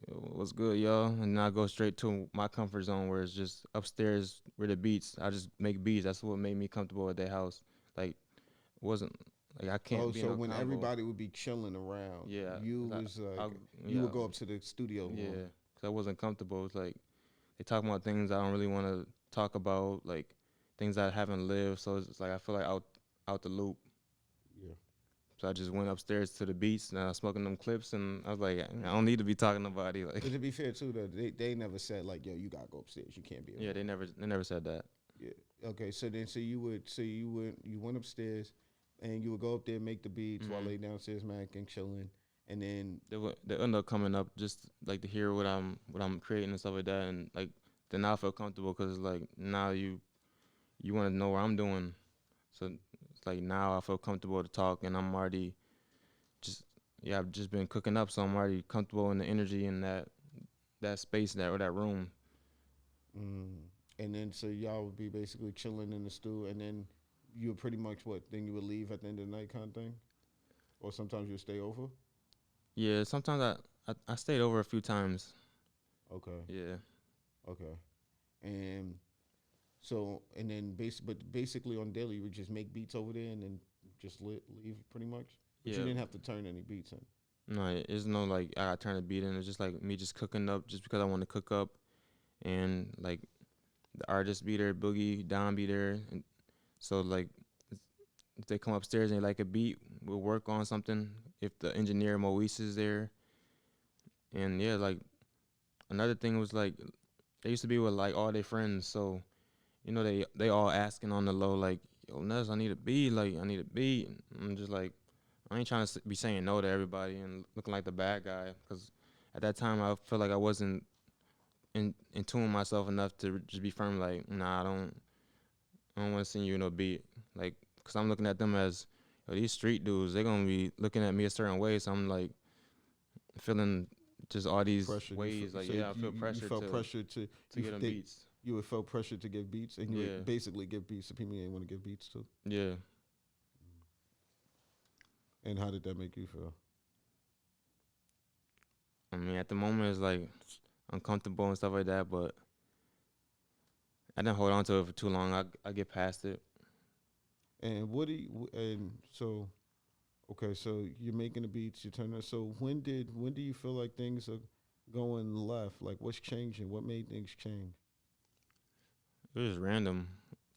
B: what's good, y'all? And then I go straight to my comfort zone where it's just upstairs where the beats. I just make beats. That's what made me comfortable at their house. Like, wasn't like I
A: Oh,
B: can't be in
A: so
B: no
A: when
B: combo.
A: everybody would be chilling around,
B: Yeah,
A: you
B: 'cause
A: was
B: I,
A: like,
B: I
A: you
B: yeah,
A: would go up to the studio
B: yeah,
A: room.
B: because I wasn't comfortable. It's like they talk about things I don't really want to talk about, like things I haven't lived. So it's like I feel like out the loop.
A: Yeah.
B: So I just went upstairs to the beats and I was smoking them clips, and I was like, I don't need to be talking to nobody. Like,
A: But to be fair too, that they never said like, yo, you gotta go upstairs. You can't be
B: yeah,
A: around.
B: they never said that.
A: Yeah. Okay. So then, you went upstairs, and you would go up there, make the beats while
B: Hmm.
A: they downstairs, man, and chilling, and then
B: They end up coming up just like to hear what I'm creating and stuff like that, and like then I feel comfortable because like now you want to know what I'm doing, so it's like now I feel comfortable to talk, and I'm already just yeah I've just been cooking up, so I'm already comfortable in the energy in that space that room.
A: mm, and then so y'all would be basically chilling in the stew, and then you would pretty much what? Then you would leave at the end of the night, kind of thing, or sometimes you would stay over.
B: Yeah, sometimes I stayed over a few times.
A: Okay.
B: Yeah,
A: Okay. And so and then basically on daily you would just make beats over there and then just leave pretty much. But you
B: yeah.
A: didn't have to turn any beats in.
B: No, it's no like I gotta turn the beat in. It's just like me just cooking up just because I want to cook up, and like the artist be there, Boogie, Don be there, and so like if they come upstairs and they like a beat, we'll work on something. If the engineer Moise is there, and yeah, like another thing was like they used to be with like all their friends, so you know they all asking on the low like, yo Ness, I need a beat, like I need a beat. I'm just like I ain't trying to be saying no to everybody and looking like the bad guy, because at that time I feel like I wasn't in tune with myself enough to just be firm like, nah, I don't want to send you no beat, like, cause I'm looking at them as, yo, these street dudes, they're gonna be looking at me a certain way, so I'm like feeling just all these
A: Pressure.
B: ways, like
A: So
B: yeah, I feel
A: you
B: pressure
A: felt pressure to
B: to get them beats.
A: you would felt pressure to give beats and you
B: Yeah,
A: would basically give beats to people you didn't want to give beats to.
B: yeah.
A: And how did that make you feel?
B: I mean, at the moment it's like uncomfortable and stuff like that, but I didn't hold on to it for too long. I get past it.
A: And what do you, and so okay, so you're making the beats, you turn it. So when do you feel like things are going left? Like what's changing? What made things change?
B: It was random.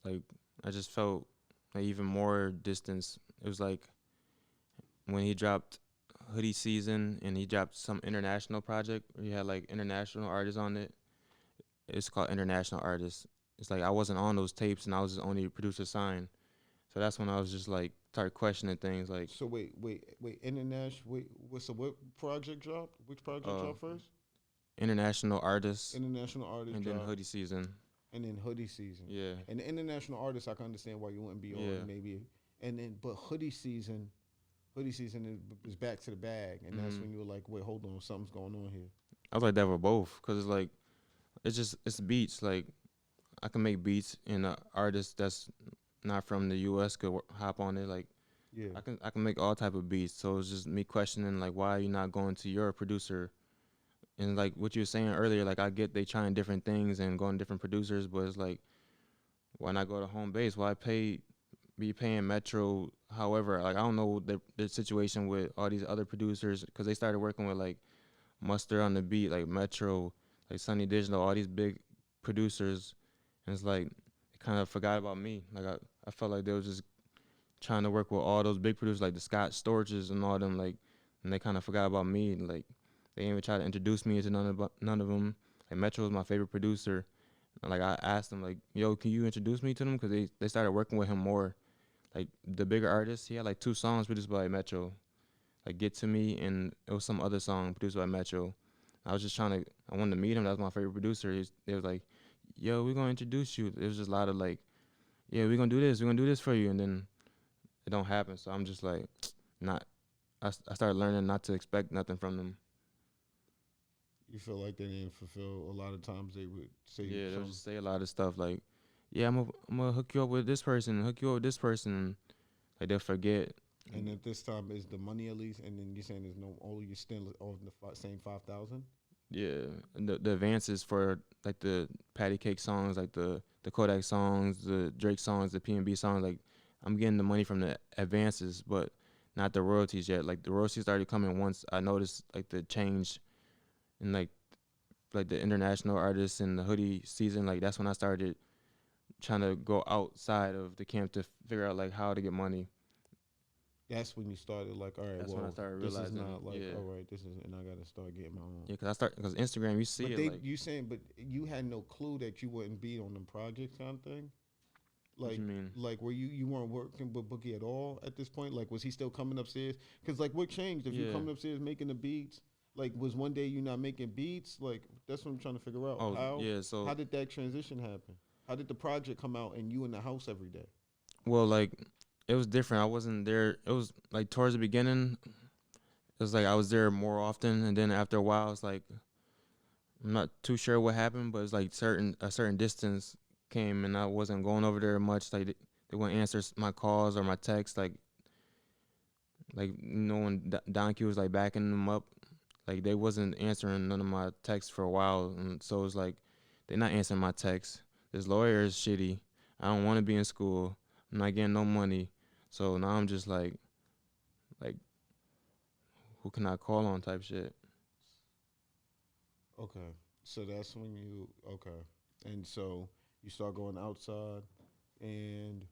B: Like I just felt like even more distance. It was like when he dropped Hoodie Season and he dropped some international project where he had like international artists on it. It's called International Artists. It's like I wasn't on those tapes and I was the only producer signed. So that's when I was just like started questioning things like
A: So international. What project dropped? Which project
B: uh
A: dropped first?
B: international artists
A: International artist
B: and then
A: dropped,
B: Hoodie Season.
A: and then hoodie season.
B: Yeah.
A: And the international artist, I can understand why you wouldn't be
B: Yeah.
A: on maybe. And then, but hoodie season is back to the bag, and that's
B: Hmm.
A: when you were like, wait, hold on, something's going on here.
B: I was like that for both because it's like it's beats. Like I can make beats and an artist that's not from the U.S. could hop on it. Like
A: Yeah.
B: I can make all type of beats. So it's just me questioning like why are you not going to your producer? And like what you were saying earlier, like I get they trying different things and going to different producers, but it's like why not go to home base? Why be paying Metro? However, like I don't know the situation with all these other producers because they started working with like Mustard on the beat, like Metro, like Sunny Digital, all these big producers, and it's like they kind of forgot about me. Like I felt like they was just trying to work with all those big producers, like the Scott Storches and all them, like, and they kind of forgot about me. Like they didn't even try to introduce me into none of them. Like Metro was my favorite producer. And, like I asked them, like, yo, can you introduce me to them? Because they started working with him more. Like the bigger artists, he had like 2 songs produced by Metro, like Get to Me, and it was some other song produced by Metro. I was just I wanted to meet him. That was my favorite producer. They was like, yo, we're gonna introduce you. It was just a lot of like, yeah, we're gonna do this for you, and then it don't happen. So I'm just like, not. I started learning not to expect nothing from them.
A: You feel like they didn't fulfill a lot of times they would say
B: Yeah, they'll
A: some.
B: just say a lot of stuff like, yeah, I'm gonna hook you up with this person, hook you up with this person. Like they'll forget,
A: And at this time, is the money at least? And then you're saying there's no, all you're still on the same 5,000.
B: Yeah, and the advances for like the Patty Cake songs, like the Kodak songs, the Drake songs, the P&B songs. Like I'm getting the money from the advances, but not the royalties yet. Like the royalties started coming once I noticed like the change in like the international artists and the hoodie season. Like that's when I started trying to go outside of the camp to figure out like how to get money.
A: That's when you started like, all right,
B: That's when I
A: well,
B: started
A: this is
B: realizing,
A: not like,
B: yeah.
A: all right, this is, and I got to start getting my own.
B: Yeah, because Instagram, you see
A: But
B: it
A: they,
B: like.
A: you saying, but you had no clue that you wouldn't be on them projects kind of thing.
B: What
A: Like,
B: you mean?
A: like were you weren't working with Boogie at all at this point? Like, was he still coming upstairs? Because like, what changed if you
B: Yeah.
A: coming upstairs making the beats? Like, was one day you not making beats? Like, that's what I'm trying to figure out.
B: Oh
A: How
B: yeah, so
A: how did that transition happen? How did the project come out and you in the house every day?
B: well like it was different. I wasn't there. It was like towards the beginning. It was like I was there more often, and then after a while, it's like I'm not too sure what happened, but it's like a certain distance came, and I wasn't going over there much. Like they wouldn't answer my calls or my texts. Like when Don Q was like backing them up, like they wasn't answering none of my texts for a while, and so it's like they're not answering my texts. This lawyer is shitty. I don't want to be in school. I'm not getting no money. So now I'm just like who can I call on type shit.
A: Okay, so that's when you okay, and so you start going outside, and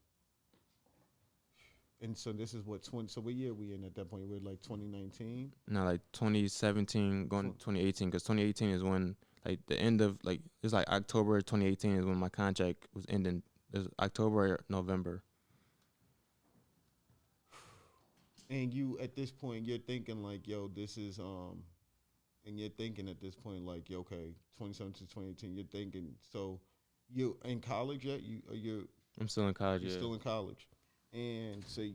A: so this is what 20. So what year we in at that point? We're like 2019.
B: Now like 2017 going to 2018, because 2018 is when like the end of like it's like October 2018 is when my contract was ending. It was October or November.
A: And you at this point you're thinking like, yo, this is and you're thinking at this point like, yo, okay, 2017 to 2018. You're thinking so you in college yet?
B: I'm still in college.
A: You're
B: Yeah.
A: still in college, and so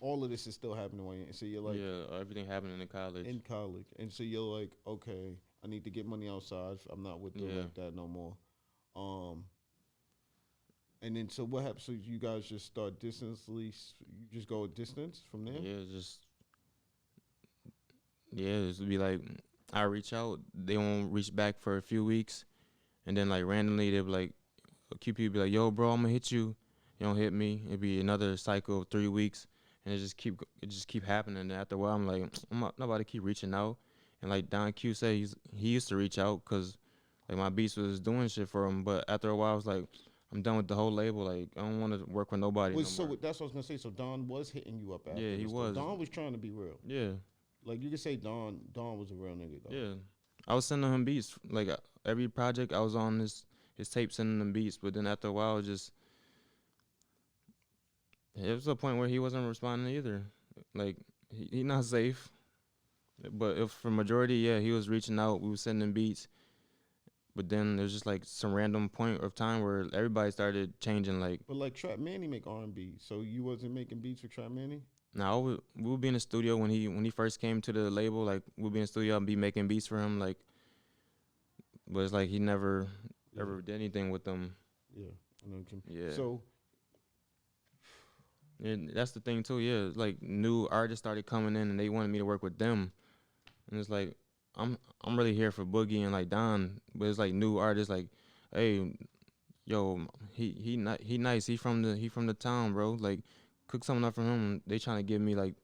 A: all of this is still happening while so you're like
B: Yeah, everything happening in college.
A: in college, and so you're like, okay, I need to get money outside. I'm not with it
B: Yeah.
A: like that no more. Um, and then so what happens? So you guys just start distantly. You just go a distance from there.
B: It's be like I reach out, they won't reach back for a few weeks, and then like randomly they'll be like, a QP be like, yo, bro, I'm gonna hit you. You don't hit me. It'd be another cycle of 3 weeks, and it just keep happening. And after a while, I'm like, I'm not about to keep reaching out. And like Don Q said, he used to reach out because like my beats was doing shit for him. But after a while, I was like, I'm done with the whole label. Like I don't want to work with nobody no
A: So
B: more.
A: that's what I was gonna say. So Don was hitting you up after.
B: Yeah, he
A: this, though.
B: was.
A: Don was trying to be real.
B: Yeah,
A: Like you could say Don was a real nigga though.
B: yeah. I was sending him beats. Like every project, I was on his tape sending him beats. But then after a while, it was a point where he wasn't responding either. Like he not safe. But if for majority, yeah, he was reaching out. We was sending beats. But then there's just like some random point of time where everybody started changing. Like
A: But like Trap Manny make R&B, so you wasn't making beats with Trap Manny.
B: now we would be in the studio when he first came to the label. Like we'd be in the studio and be making beats for him. Like, but it's like he never ever did anything with them.
A: Yeah, I know what you mean.
B: Yeah.
A: So
B: And that's the thing too. Yeah, like new artists started coming in and they wanted me to work with them, and it's like I'm really here for Boogie and like Don, but it's like new artists like, hey, yo, he nice. He from the town, bro. Like, cook something up for him. They trying to give me like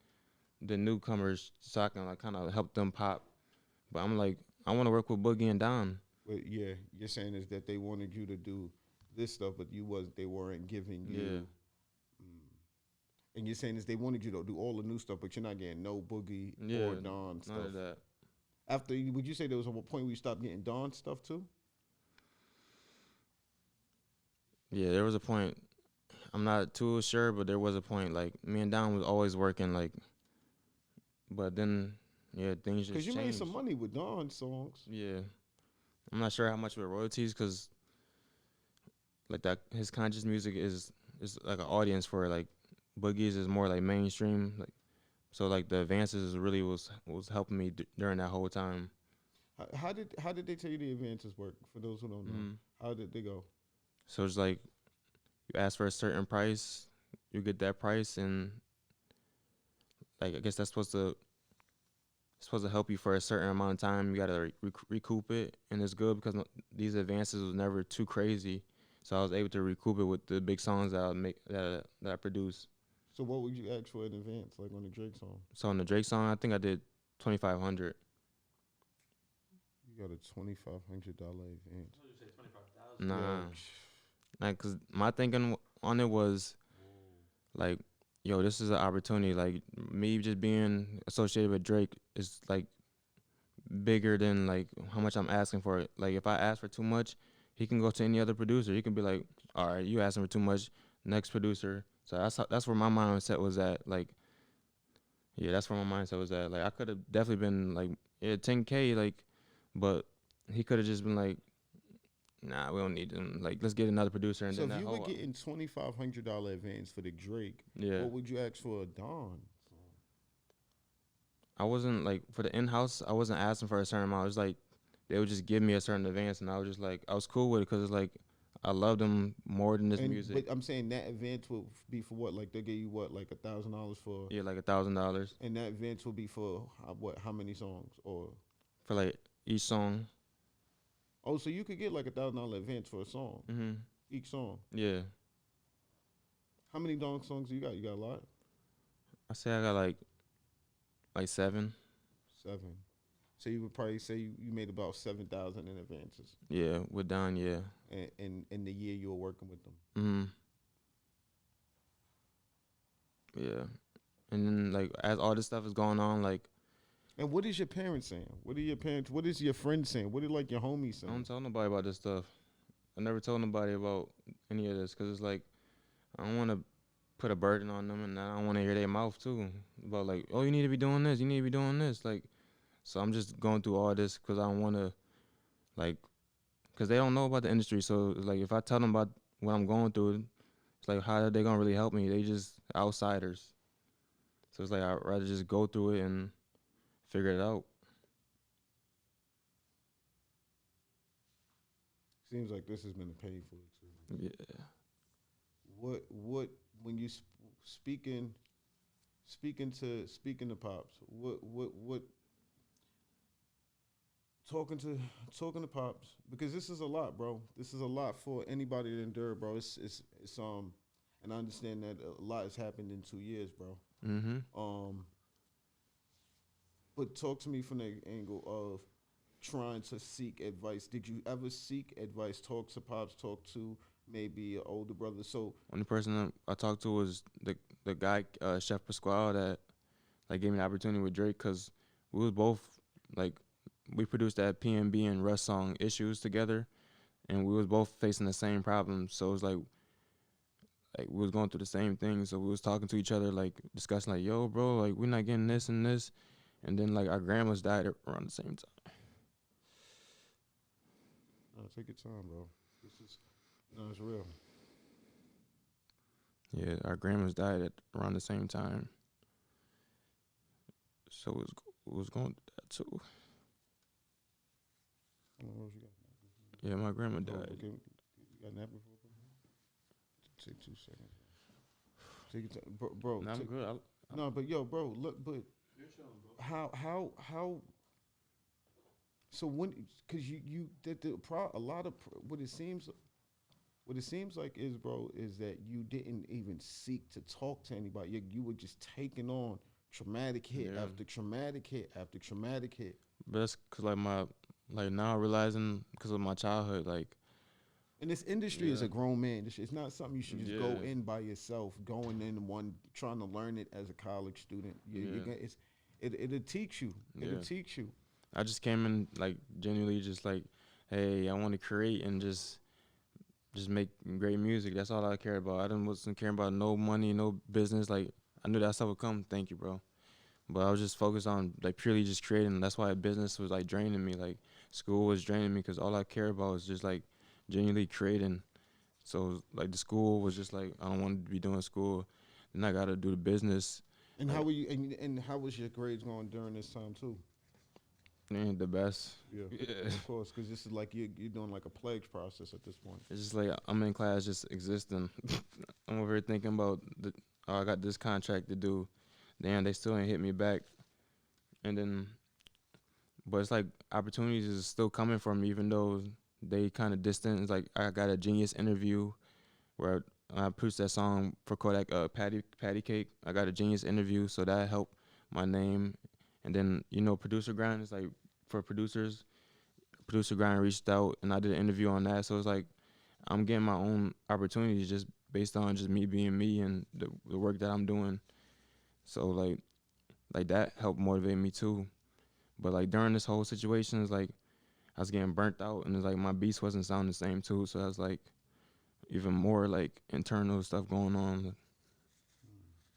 B: the newcomers so I can like kind of help them pop. But I'm like, I want to work with Boogie and Don.
A: but yeah, you're saying is that they wanted you to do this stuff, but they weren't giving you.
B: Yeah.
A: And you're saying is they wanted you to do all the new stuff, but you're not getting no Boogie
B: Yeah,
A: or Don stuff.
B: none of that.
A: After, would you say there was a point where you stopped getting Don stuff too?
B: Yeah, there was a point. I'm not too sure, but there was a point. Like me and Don was always working. Like, but then yeah, things just
A: Because you made
B: changed.
A: some money with Don songs.
B: Yeah, I'm not sure how much with royalties because like that his conscious music is like an audience for like Boogie's is more like mainstream. Like so like the advances really was helping me during that whole time.
A: How did they tell you the advances work? For those who don't know, how did they go?
B: So it's like you ask for a certain price, you get that price, and like I guess that's supposed to help you for a certain amount of time. You gotta recoup it, and it's good because these advances was never too crazy, so I was able to recoup it with the big songs that I make that I produce.
A: So what would you ask for in advance, like on the Drake song?
B: So on the Drake song, I think I did 2,500.
A: You got a $2,500 advance.
C: I thought you said 25,000.
B: Nah,
A: Yo,
B: like cause my thinking on it was like, yo, this is an opportunity. Like me just being associated with Drake is like bigger than like how much I'm asking for it. Like if I ask for too much, he can go to any other producer. He can be like, all right, you asking for too much, next producer. So that's where my mindset was at. Like, yeah, that's where my mindset was at. Like I could have definitely been like, yeah, 10K, like, but he could have just been like, nah, we don't need them. Like, let's get another producer. And
A: so
B: then
A: if you were getting $2,500 advance for the Drake,
B: yeah,
A: what would you ask for a Don?
B: I wasn't like for the in-house. I wasn't asking for a certain amount. It was like they would just give me a certain advance, and I was just like, I was cool with it because it's like I love them more than this music.
A: But I'm saying that advance will be for what? Like they give you what, like $1,000 for?
B: Yeah, like $1,000
A: And that advance will be for what? How many songs? Or
B: for like each song.
A: oh, so you could get like $1,000 advance for a song, each song.
B: Yeah,
A: How many Don songs do you got? You got a lot.
B: I say I got like 7.
A: 7. So you would probably say you made about 7,000 in advances,
B: Yeah, with Don. Yeah.
A: and in the year you were working with them.
B: Yeah, and then like as all this stuff is going on, like
A: And what is your parents saying? What are your parents? What is your friends saying? What are like your homies
B: I don't
A: saying?
B: tell nobody about this stuff. I never told nobody about any of this because it's like I don't want to put a burden on them, and I don't want to hear their mouth too about like, oh, you need to be doing this, you need to be doing this, like. So I'm just going through all this because I don't want to, like, because they don't know about the industry. So it's like if I tell them about what I'm going through, it's like how are they gonna really help me? They just outsiders. So it's like I'd rather just go through it and figure it out.
A: Seems like this has been a painful experience.
B: Yeah.
A: What when you speaking to pops? What talking to pops, because this is a lot, bro. This is a lot for anybody to endure, bro. It's and I understand that a lot has happened in 2 years, bro. But talk to me from the angle of trying to seek advice. Did you ever seek advice? Talk to pops. Talk to maybe an older brother. So
B: Only person that I talked to was the guy Chef Pasquale that like gave me the opportunity with Drake because we was both like we produced that PNB and Russ song Issues together, and we was both facing the same problems. So it was like we was going through the same thing. So we was talking to each other, like discussing like, yo, bro, like we're not getting this and this, and then like our grandmas died around the same time.
A: no, take your time, bro. This is no, it's real.
B: Yeah, our grandmas died around the same time. So it was going through that too.
A: How long else you got?
B: Yeah, my grandma
A: Oh,
B: died.
A: okay. You got a nap before? Take 2 seconds. Take your time, bro.
B: No, I'm good.
A: No, but yo, bro, look, but
C: You're chilling, bro.
A: how? So when, cause you a lot of what it seems like is, bro, is that you didn't even seek to talk to anybody. You were just taking on traumatic hit
B: Yeah.
A: after traumatic hit after traumatic hit.
B: But that's cause like now realizing because of my childhood, like
A: And this industry is
B: Yeah.
A: a grown man. It's not something you should just go
B: Yeah.
A: in by yourself. Going in trying to learn it as a college student. It'll teach you. It'll
B: Yeah.
A: teach you.
B: I just came in like genuinely just like, hey, I want to create and just make great music. That's all I care about. Wasn't caring about no money, no business. Like I knew that stuff would come. Thank you, bro. But I was just focused on like purely just creating. That's why business was like draining me. Like school was draining me because all I care about was just like genuinely creating. So like the school was just like I don't want to be doing school. Then I got to do the business.
A: And
B: Like,
A: how were you? And how was your grades going during this time too?
B: man, the best.
A: Yeah,
B: Yeah.
A: of course, because this is like you're doing like a plagues process at this point.
B: It's just like I'm in class just existing. I'm over here thinking about I got this contract to do. damn, they still ain't hit me back. And then, but it's like opportunities is still coming for me, even though they kind of distant. It's like I got a Genius interview where I produced that song for Kodak, Patty Cake. I got a Genius interview, so that helped my name. And then producer grind is like for producers. Producer grind reached out and I did an interview on that. So it's like I'm getting my own opportunities just based on just me being me and the work that I'm doing. So like that helped motivate me too. But like during this whole situation, it's like I was getting burnt out and it's like my beats wasn't sounding the same too. So that's like even more like internal stuff going on.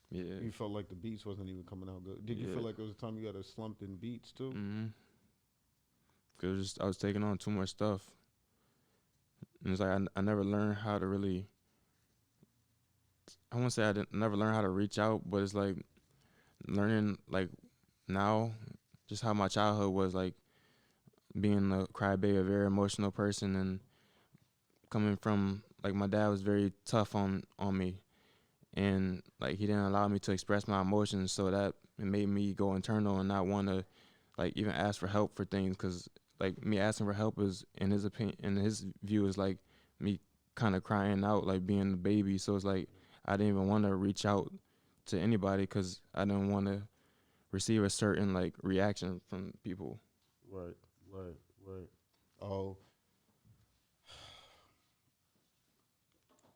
B: Yeah.
A: You felt like the beats wasn't even coming out good. Did you feel like it was a time you got a slumped in beats too?
B: Mm-hmm. Cause I was taking on too much stuff. And it's like I never learned how to really. I won't say I didn't never learn how to reach out, but it's like learning like now, just how my childhood was like being a crybaby, a very emotional person, and coming from like my dad was very tough on me, and like he didn't allow me to express my emotions, so that it made me go internal and not want to like even ask for help for things, because like me asking for help is in his opinion, in his view, is like me kind of crying out, like being the baby. So it's like I didn't even want to reach out to anybody because I didn't want to receive a certain like reaction from people.
A: Right, right, right. Oh,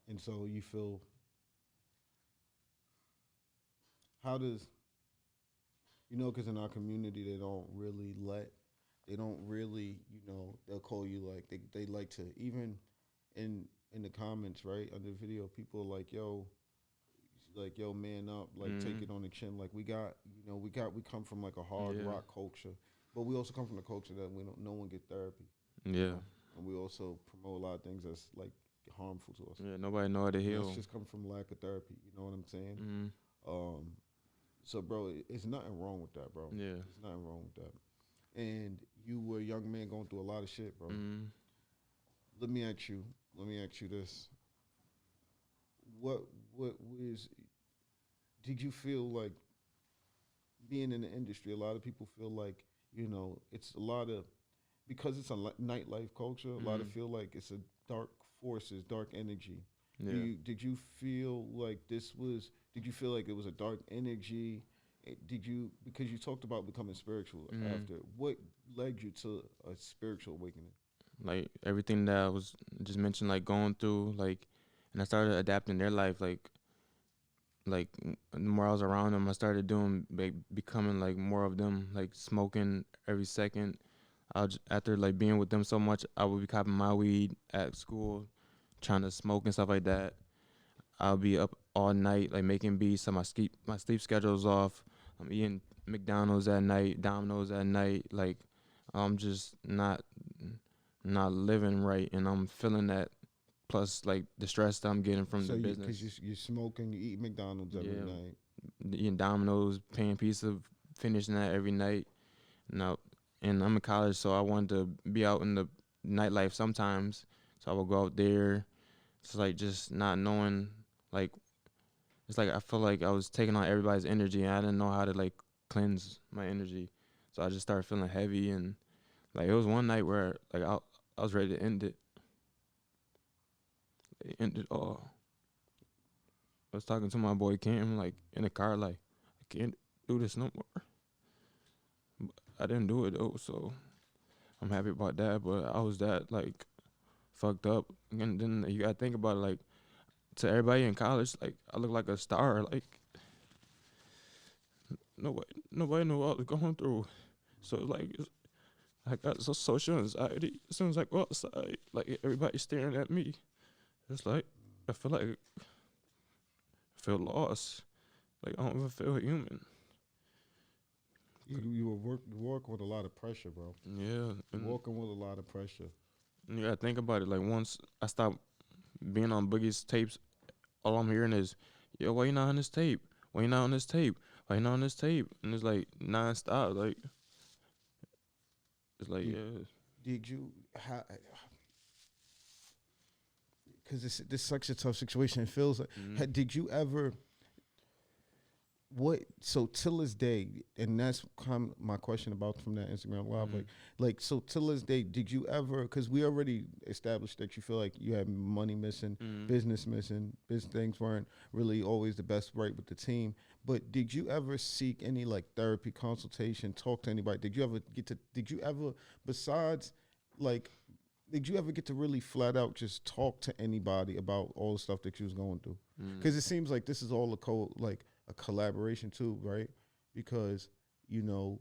A: and so you feel, how does, because in our community they don't really, they'll call you like they like to, even in the comments, right, under the video, people are like yo, man up, like take it on the chin, like we come from like a hard rock culture, but we also come from a culture that no one get therapy.
B: Yeah.
A: And we also promote a lot of things that's like harmful to us.
B: Yeah, nobody know how to heal.
A: That's just come from lack of therapy. You know what I'm saying?
B: Mm-hmm.
A: So, bro, it's nothing wrong with that, bro.
B: Yeah.
A: There's nothing wrong with that. And you were a young man going through a lot of shit, bro.
B: Mm-hmm.
A: Let me ask you this. What was, did you feel like being in the industry? A lot of people feel like, it's a lot of, because it's a nightlife culture, a lot of feel like it's a dark forces, dark energy.
B: Yeah.
A: Did you feel like did you feel like it was a dark energy? Because you talked about becoming spiritual after, what led you to a spiritual awakening?
B: Like everything that I was just mentioned, like going through, like, and I started adapting their life, like the more I was around them, I started doing, like, becoming like more of them, like smoking every second. After like being with them so much, I would be copping my weed at school, trying to smoke and stuff like that. I'll be up all night, like making beats, so my sleep schedule's off. I'm eating McDonald's at night, Domino's at night. Like I'm just not living right, and I'm feeling that. Plus, like the stress that I'm getting from the business.
A: Because you're smoking, you eat McDonald's every night.
B: Eating Domino's, paying pizza, finishing that every night. Now, and I'm in college, so I wanted to be out in the nightlife sometimes. So I would go out there. It's like just not knowing, like, it's like I feel like I was taking on everybody's energy, and I didn't know how to like cleanse my energy. So I just started feeling heavy, and like it was one night where like I was ready to end it. It ended all. I was talking to my boy Cam, like in the car, like I can't do this no more. But I didn't do it though, so I'm happy about that. But I was that like fucked up, and then you gotta think about it, like to everybody in college, like I look like a star, like nobody knew what I was going through. So like I got social anxiety. As soon as I go outside, like everybody's staring at me. It's like I feel lost. Like I don't even feel human.
A: You were working with a lot of pressure, bro.
B: Yeah.
A: Working with a lot of pressure.
B: You gotta think about it. Like once I stopped being on Boogie's tapes, all I'm hearing is, "Yo, why you not on this tape? Why you not on this tape? Why you not on this tape?" And it's like nonstop. Like it's like
A: Did you because this is such a tough situation. It feels like, did you ever what so till this day, and that's kind of my question about from that Instagram live, like so till this day, did you ever, because we already established that you feel like you had money missing, business missing, business things weren't really always the best right with the team, but did you ever seek any like therapy, consultation, talk to anybody? Did you ever, besides like, did you ever get to really flat out just talk to anybody about all the stuff that you was going through? Because it seems like this is all a collaboration too, right? Because you know,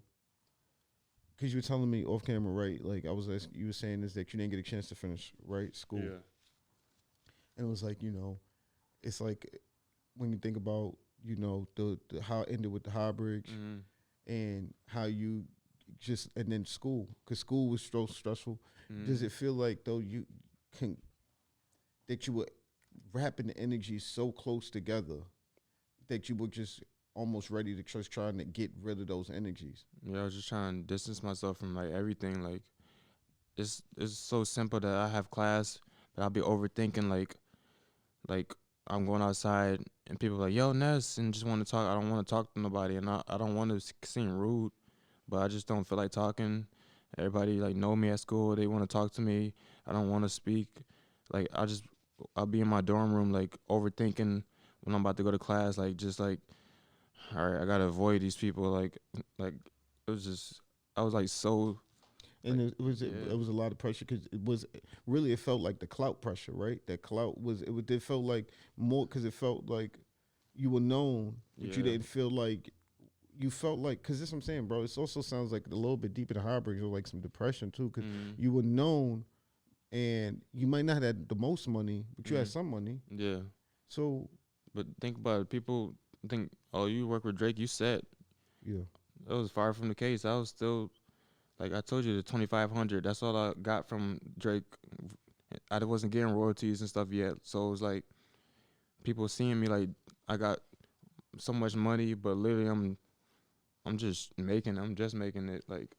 A: because you were telling me off camera, right? Like I was asking, you were saying is that you didn't get a chance to finish right school, and it was like it's like when you think about the how it ended with the high bridge and how you just and then school, because school was so stressful. Does it feel like though you can that you were wrapping the energy so close together that you were just almost ready to just trying to get rid of those energies?
B: Yeah, I was just trying to distance myself from like everything. Like it's so simple that I have class, but I'll be overthinking like I'm going outside and people are like, yo, Ness, and just want to talk. I don't want to talk to nobody, and I don't want to seem rude, but I just don't feel like talking. Everybody like know me at school. They want to talk to me. I don't want to speak. Like I'll be in my dorm room like overthinking when I'm about to go to class. Like just like, all right, I gotta avoid these people. Like it was just I was like so.
A: And
B: Like,
A: it was a lot of pressure because it was really, it felt like the clout pressure, right? That clout was it felt like more because it felt like you were known, but you
B: Yeah.
A: didn't feel like you felt like, because this what I'm saying, bro. It also sounds like a little bit deeper than heartbreak or like some depression too, because you were known and you might not have the most money, but you had some money.
B: Yeah.
A: So
B: But think about it. People think, oh, you work with Drake, you set.
A: yeah,
B: That was far from the case. I was still, like I told you, the 2,500. That's all I got from Drake. I wasn't getting royalties and stuff yet. So it was like people seeing me like I got so much money, but literally I'm just making it like,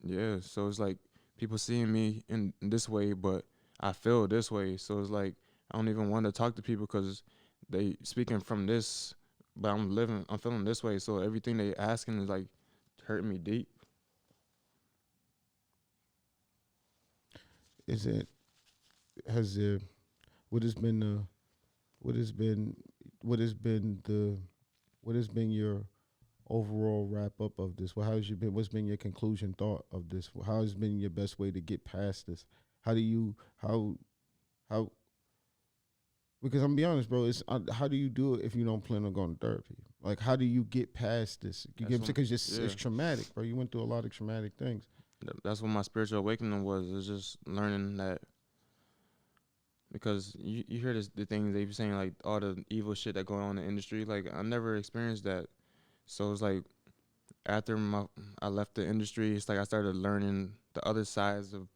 B: yeah. So it's like people seeing me in this way, but I feel this way. So it's like I don't even want to talk to people because they speaking from this, but I'm feeling this way. So everything they asking is like hurting me deep.
A: is it has there what has been the what has been what has been the what has been your overall wrap up of this? Well, how's you been? What's been your conclusion thought of this? How has been your best way to get past this? How do you how because I'm gonna be honest, bro. It's how do you do it if you don't plan on going to therapy? Like, how do you get past this? You get because it's traumatic, bro. You went through a lot of traumatic things.
B: That's what my spiritual awakening was. It's just learning that because you hear the things they be saying like all the evil shit that going on in the industry. Like I never experienced that, so it's like after I left the industry, it's like I started learning the other sides of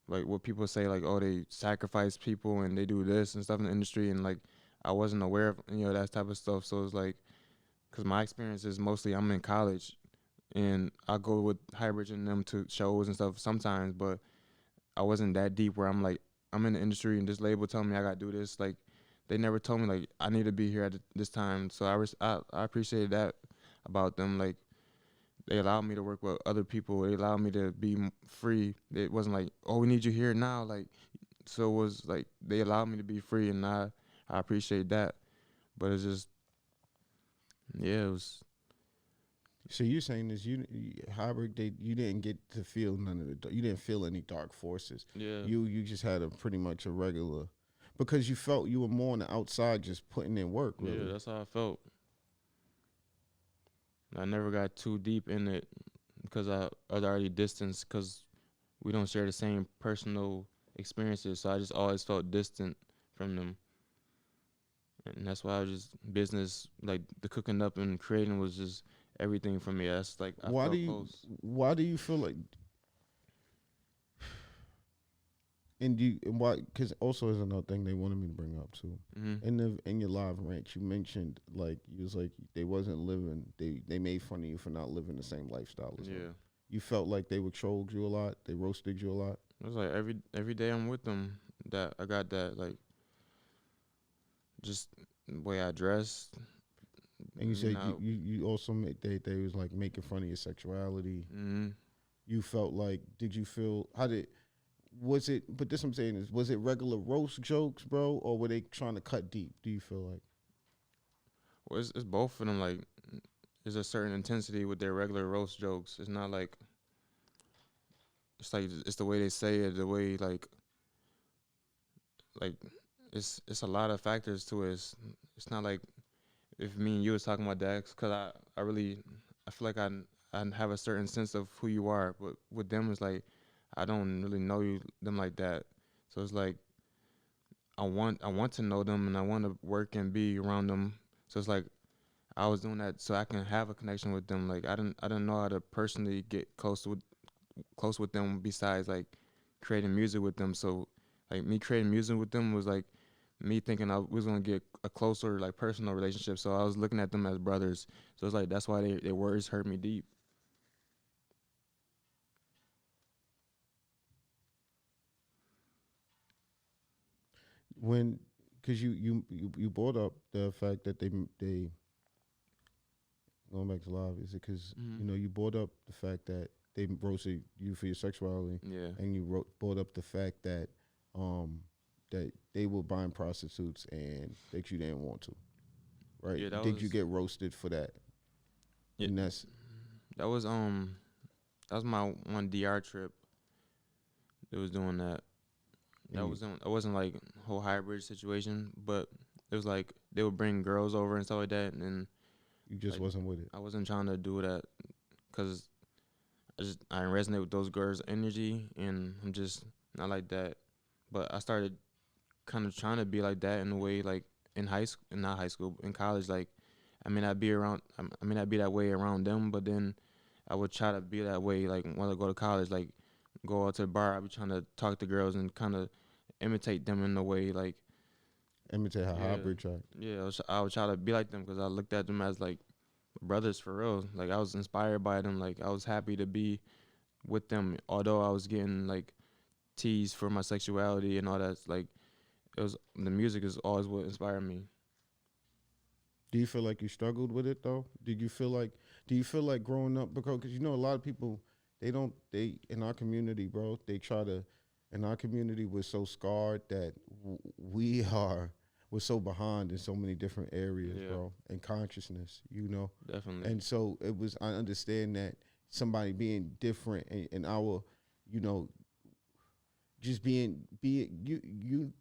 B: like what people say like, oh, they sacrifice people and they do this and stuff in the industry, and like I wasn't aware of that type of stuff. So it's like because my experience is mostly I'm in college and I go with HighBridge and them to shows and stuff sometimes, but I wasn't that deep where I'm like I'm in the industry and this label telling me I gotta do this. Like they never told me like I need to be here at this time. So I appreciated that about them. Like they allowed me to work with other people. They allowed me to be free. It wasn't like, oh, we need you here now. Like so it was like they allowed me to be free, and I appreciate that. But it's just it was.
A: So you're saying is Hybrid, you didn't get to feel none of you didn't feel any dark forces.
B: Yeah.
A: You just had a pretty much a regular, because you felt you were more on the outside just putting in work. Really.
B: Yeah, that's how I felt. I never got too deep in it because I was already distanced because we don't share the same personal experiences. So I just always felt distant from them. And that's why I was just business, like the cooking up and creating was just everything for me. That's like I felt close.
A: Why do you feel like? And why? Because also is another thing they wanted me to bring up too. In your live rant, you mentioned like you was like they wasn't living. They made fun of you for not living the same lifestyle as them. You felt like they would trolled you a lot. They roasted you a lot.
B: It was like every day I'm with them that I got that like just the way I dress.
A: And you said
B: Now,
A: you also made they was like making fun of your sexuality.
B: mm,
A: You felt like, did you feel, how did, was it, but this I'm saying is, was it regular roast jokes, bro, or were they trying to cut deep? Do you feel like?
B: well, it's both of them. Like, there's a certain intensity with their regular roast jokes. It's not like it's the way they say it, the way like it's a lot of factors to it. It's not like if me and you was talking about that, because I really I feel like I have a certain sense of who you are, but with them it's like I don't really know them like that. So it's like I want to know them and I want to work and be around them. So it's like I was doing that so I can have a connection with them. Like I didn't know how to personally get close with them besides like creating music with them. So like me creating music with them was like me thinking I was gonna get a closer like personal relationship. So I was looking at them as brothers. So it's like that's why their words hurt me deep.
A: When, because you brought up the fact that they going back to live, is it because you brought up the fact that they roasted you for your sexuality,
B: Yeah.
A: and you brought up the fact that um that they were buying prostitutes and that you didn't want to, right?
B: Yeah,
A: Did you get roasted for that?
B: Yeah,
A: And that's
B: that was my one DR trip. It was doing that. That
A: you,
B: wasn't it wasn't like a whole hybrid situation, but it was like they would bring girls over and stuff like that, and
A: you just
B: like
A: wasn't with it.
B: I wasn't trying to do that because I didn't resonate with those girls' energy, and I'm just not like that. But I started kind of trying to be like that in a way, like in high school, not high school, in college. Like I may not be that way around them, but then I would try to be that way, like when I go to college, like go out to the bar. I'd be trying to talk to girls and kind of imitate them in a way, like
A: Imitate how
B: yeah,
A: hybrid track.
B: yeah. I would try to be like them because I looked at them as like brothers for real. Like I was inspired by them. Like I was happy to be with them, although I was getting like teased for my sexuality and all that. Like it was the music is always what inspired me.
A: Do you feel like you struggled with it though? Do you feel like growing up, because a lot of people, they in our community, bro, they try to, in our community we're so scarred that we're so behind in so many different areas,
B: Yeah,
A: bro, and consciousness.
B: definitely.
A: And so I understand that somebody being different and our, you know, just be you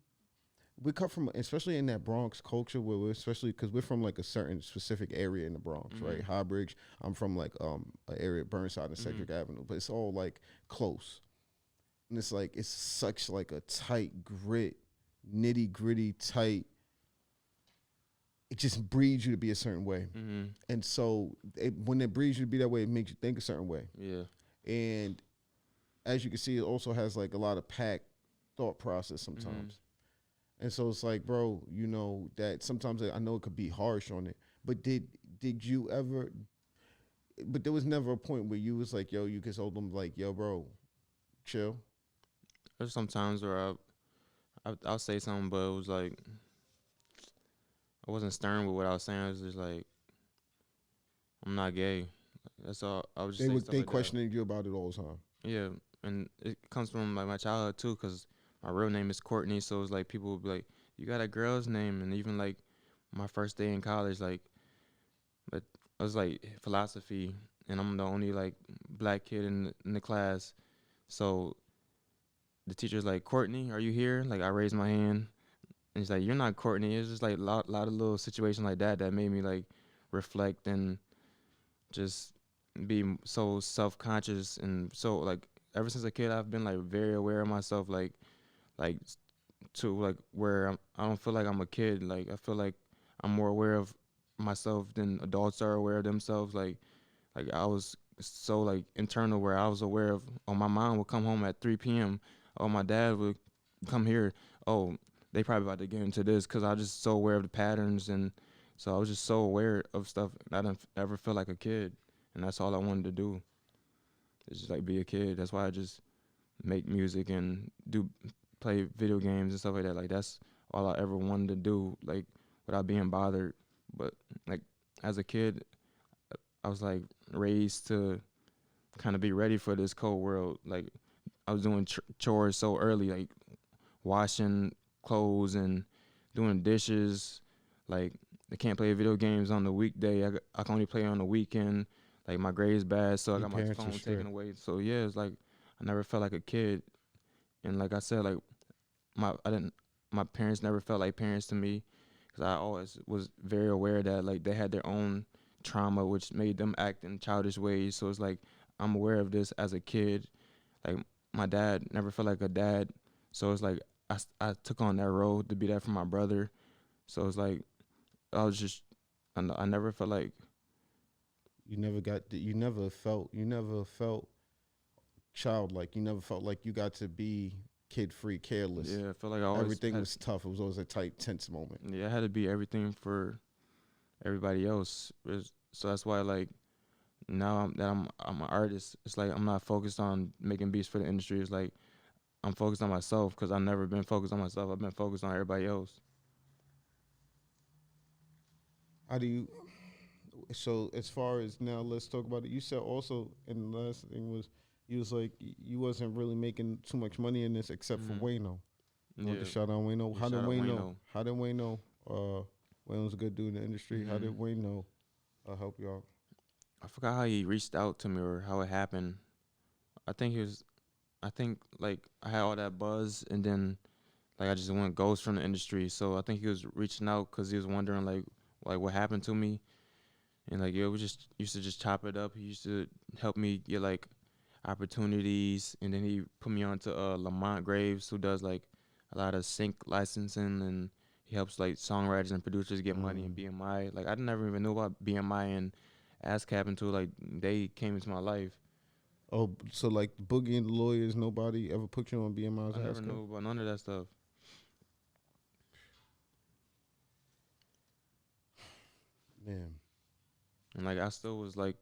A: we come from, especially in that Bronx culture, where we're, especially because we're from like a certain specific area in the Bronx, right? Highbridge. I'm from like an area Burnside and Cedric Avenue, but it's all like close, and it's like it's such like a tight grit, nitty gritty tight. It just breeds you to be a certain way, and so when it breeds you to be that way, it makes you think a certain way,
B: Yeah,
A: and as you can see, it also has like a lot of packed thought process sometimes. And so it's like, bro, that sometimes I know it could be harsh on it, but did you ever? But there was never a point where you was like, yo, you could hold them like, yo, bro, chill.
B: there's sometimes where I'll say something, but it was like I wasn't stern with what I was saying. I was just like, I'm not gay. That's all. I was just saying stuff
A: They
B: like that.
A: questioning you about it all the time.
B: Yeah, and it comes from like my childhood too, cause my real name is Courtney. So it's like people would be like, "You got a girl's name," and even like my first day in college, like, but I was like philosophy, and I'm the only like black kid in the class. So the teacher's like, "Courtney, are you here?" Like I raised my hand, and he's like, "You're not Courtney." It's just like lot of little situations like that made me like reflect and just be so self-conscious and so like ever since a kid I've been like very aware of myself, like to like where I don't feel like I'm a kid. Like I feel like I'm more aware of myself than adults are aware of themselves. Like I was so like internal where I was aware of. Oh, my mom would come home at 3 p.m. Oh, my dad would come here. Oh, they probably about to get into this because I was just so aware of the patterns, and so I was just so aware of stuff. I didn't ever feel like a kid, and that's all I wanted to do. It's just like be a kid. That's why I just make music and play video games and stuff like that. Like that's all I ever wanted to do, like without being bothered. But like as a kid, I was like raised to kind of be ready for this cold world. Like I was doing chores so early, like washing clothes and doing dishes. Like I can't play video games on the weekday. I can only play on the weekend. Like my grades bad, so I
A: Your
B: got my
A: parents are
B: phone
A: strict.
B: taken away. So yeah, it's like I never felt like a kid. And like I said, like I didn't my parents never felt like parents to me, because I always was very aware that like they had their own trauma which made them act in childish ways. So it's like I'm aware of this as a kid. Like my dad never felt like a dad, so it's like I took on that role to be that for my brother. So it's like I was just I never felt like
A: You never felt childlike. You never felt like you got to be kid free, careless.
B: I felt like I always
A: Everything
B: had,
A: was tough. It was always a tight, tense moment.
B: yeah, I had to be everything for everybody else. So that's why like now I'm an artist. It's like I'm not focused on making beats for the industry. It's like I'm focused on myself, because I've never been focused on myself. I've been focused on everybody else.
A: How do you? So as far as now, let's talk about it. You said also, and the last thing was, you was like you wasn't really making too much money in this except for Wayno. You want
B: Yeah,
A: to shout out Wayno?
B: Yeah,
A: How did
B: shout out
A: Wayno?
B: Wayno.
A: How did Wayno? Wayno's a good dude in the industry. How did Wayno help you out?
B: I forgot how he reached out to me or how it happened. I think he was. I think like I had all that buzz, and then like I just went ghost from the industry. So I think he was reaching out because he was wondering like what happened to me. And like, yeah, we just used to just chop it up. He used to help me get like opportunities, and then he put me on to Lamont Graves, who does like a lot of sync licensing, and he helps like songwriters and producers get money in BMI. Like I never even knew about BMI and ASCAP until like they came into my life.
A: Oh, so like Boogie and the Lawyers, nobody ever put you on BMI's
B: I never
A: ass?
B: knew about none of that stuff.
A: Man,
B: And like I still was like,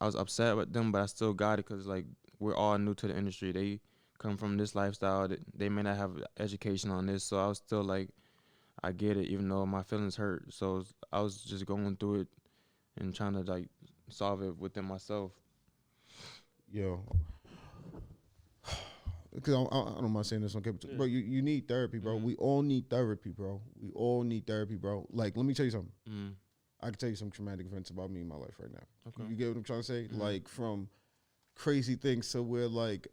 B: I was upset with them, but I still got it because like we're all new to the industry. They come from this lifestyle. They may not have education on this, so I was still like, I get it, even though my feelings hurt. So I was just going through it and trying to like solve it within myself.
A: yo, because I don't mind saying this on camera, bro. You need therapy, bro. We all need therapy, bro. We all need therapy, bro. Like, let me tell you something. I can tell you some traumatic events about me in my life right now.
B: Okay.
A: You get what I'm trying to say? Like from crazy things to where like,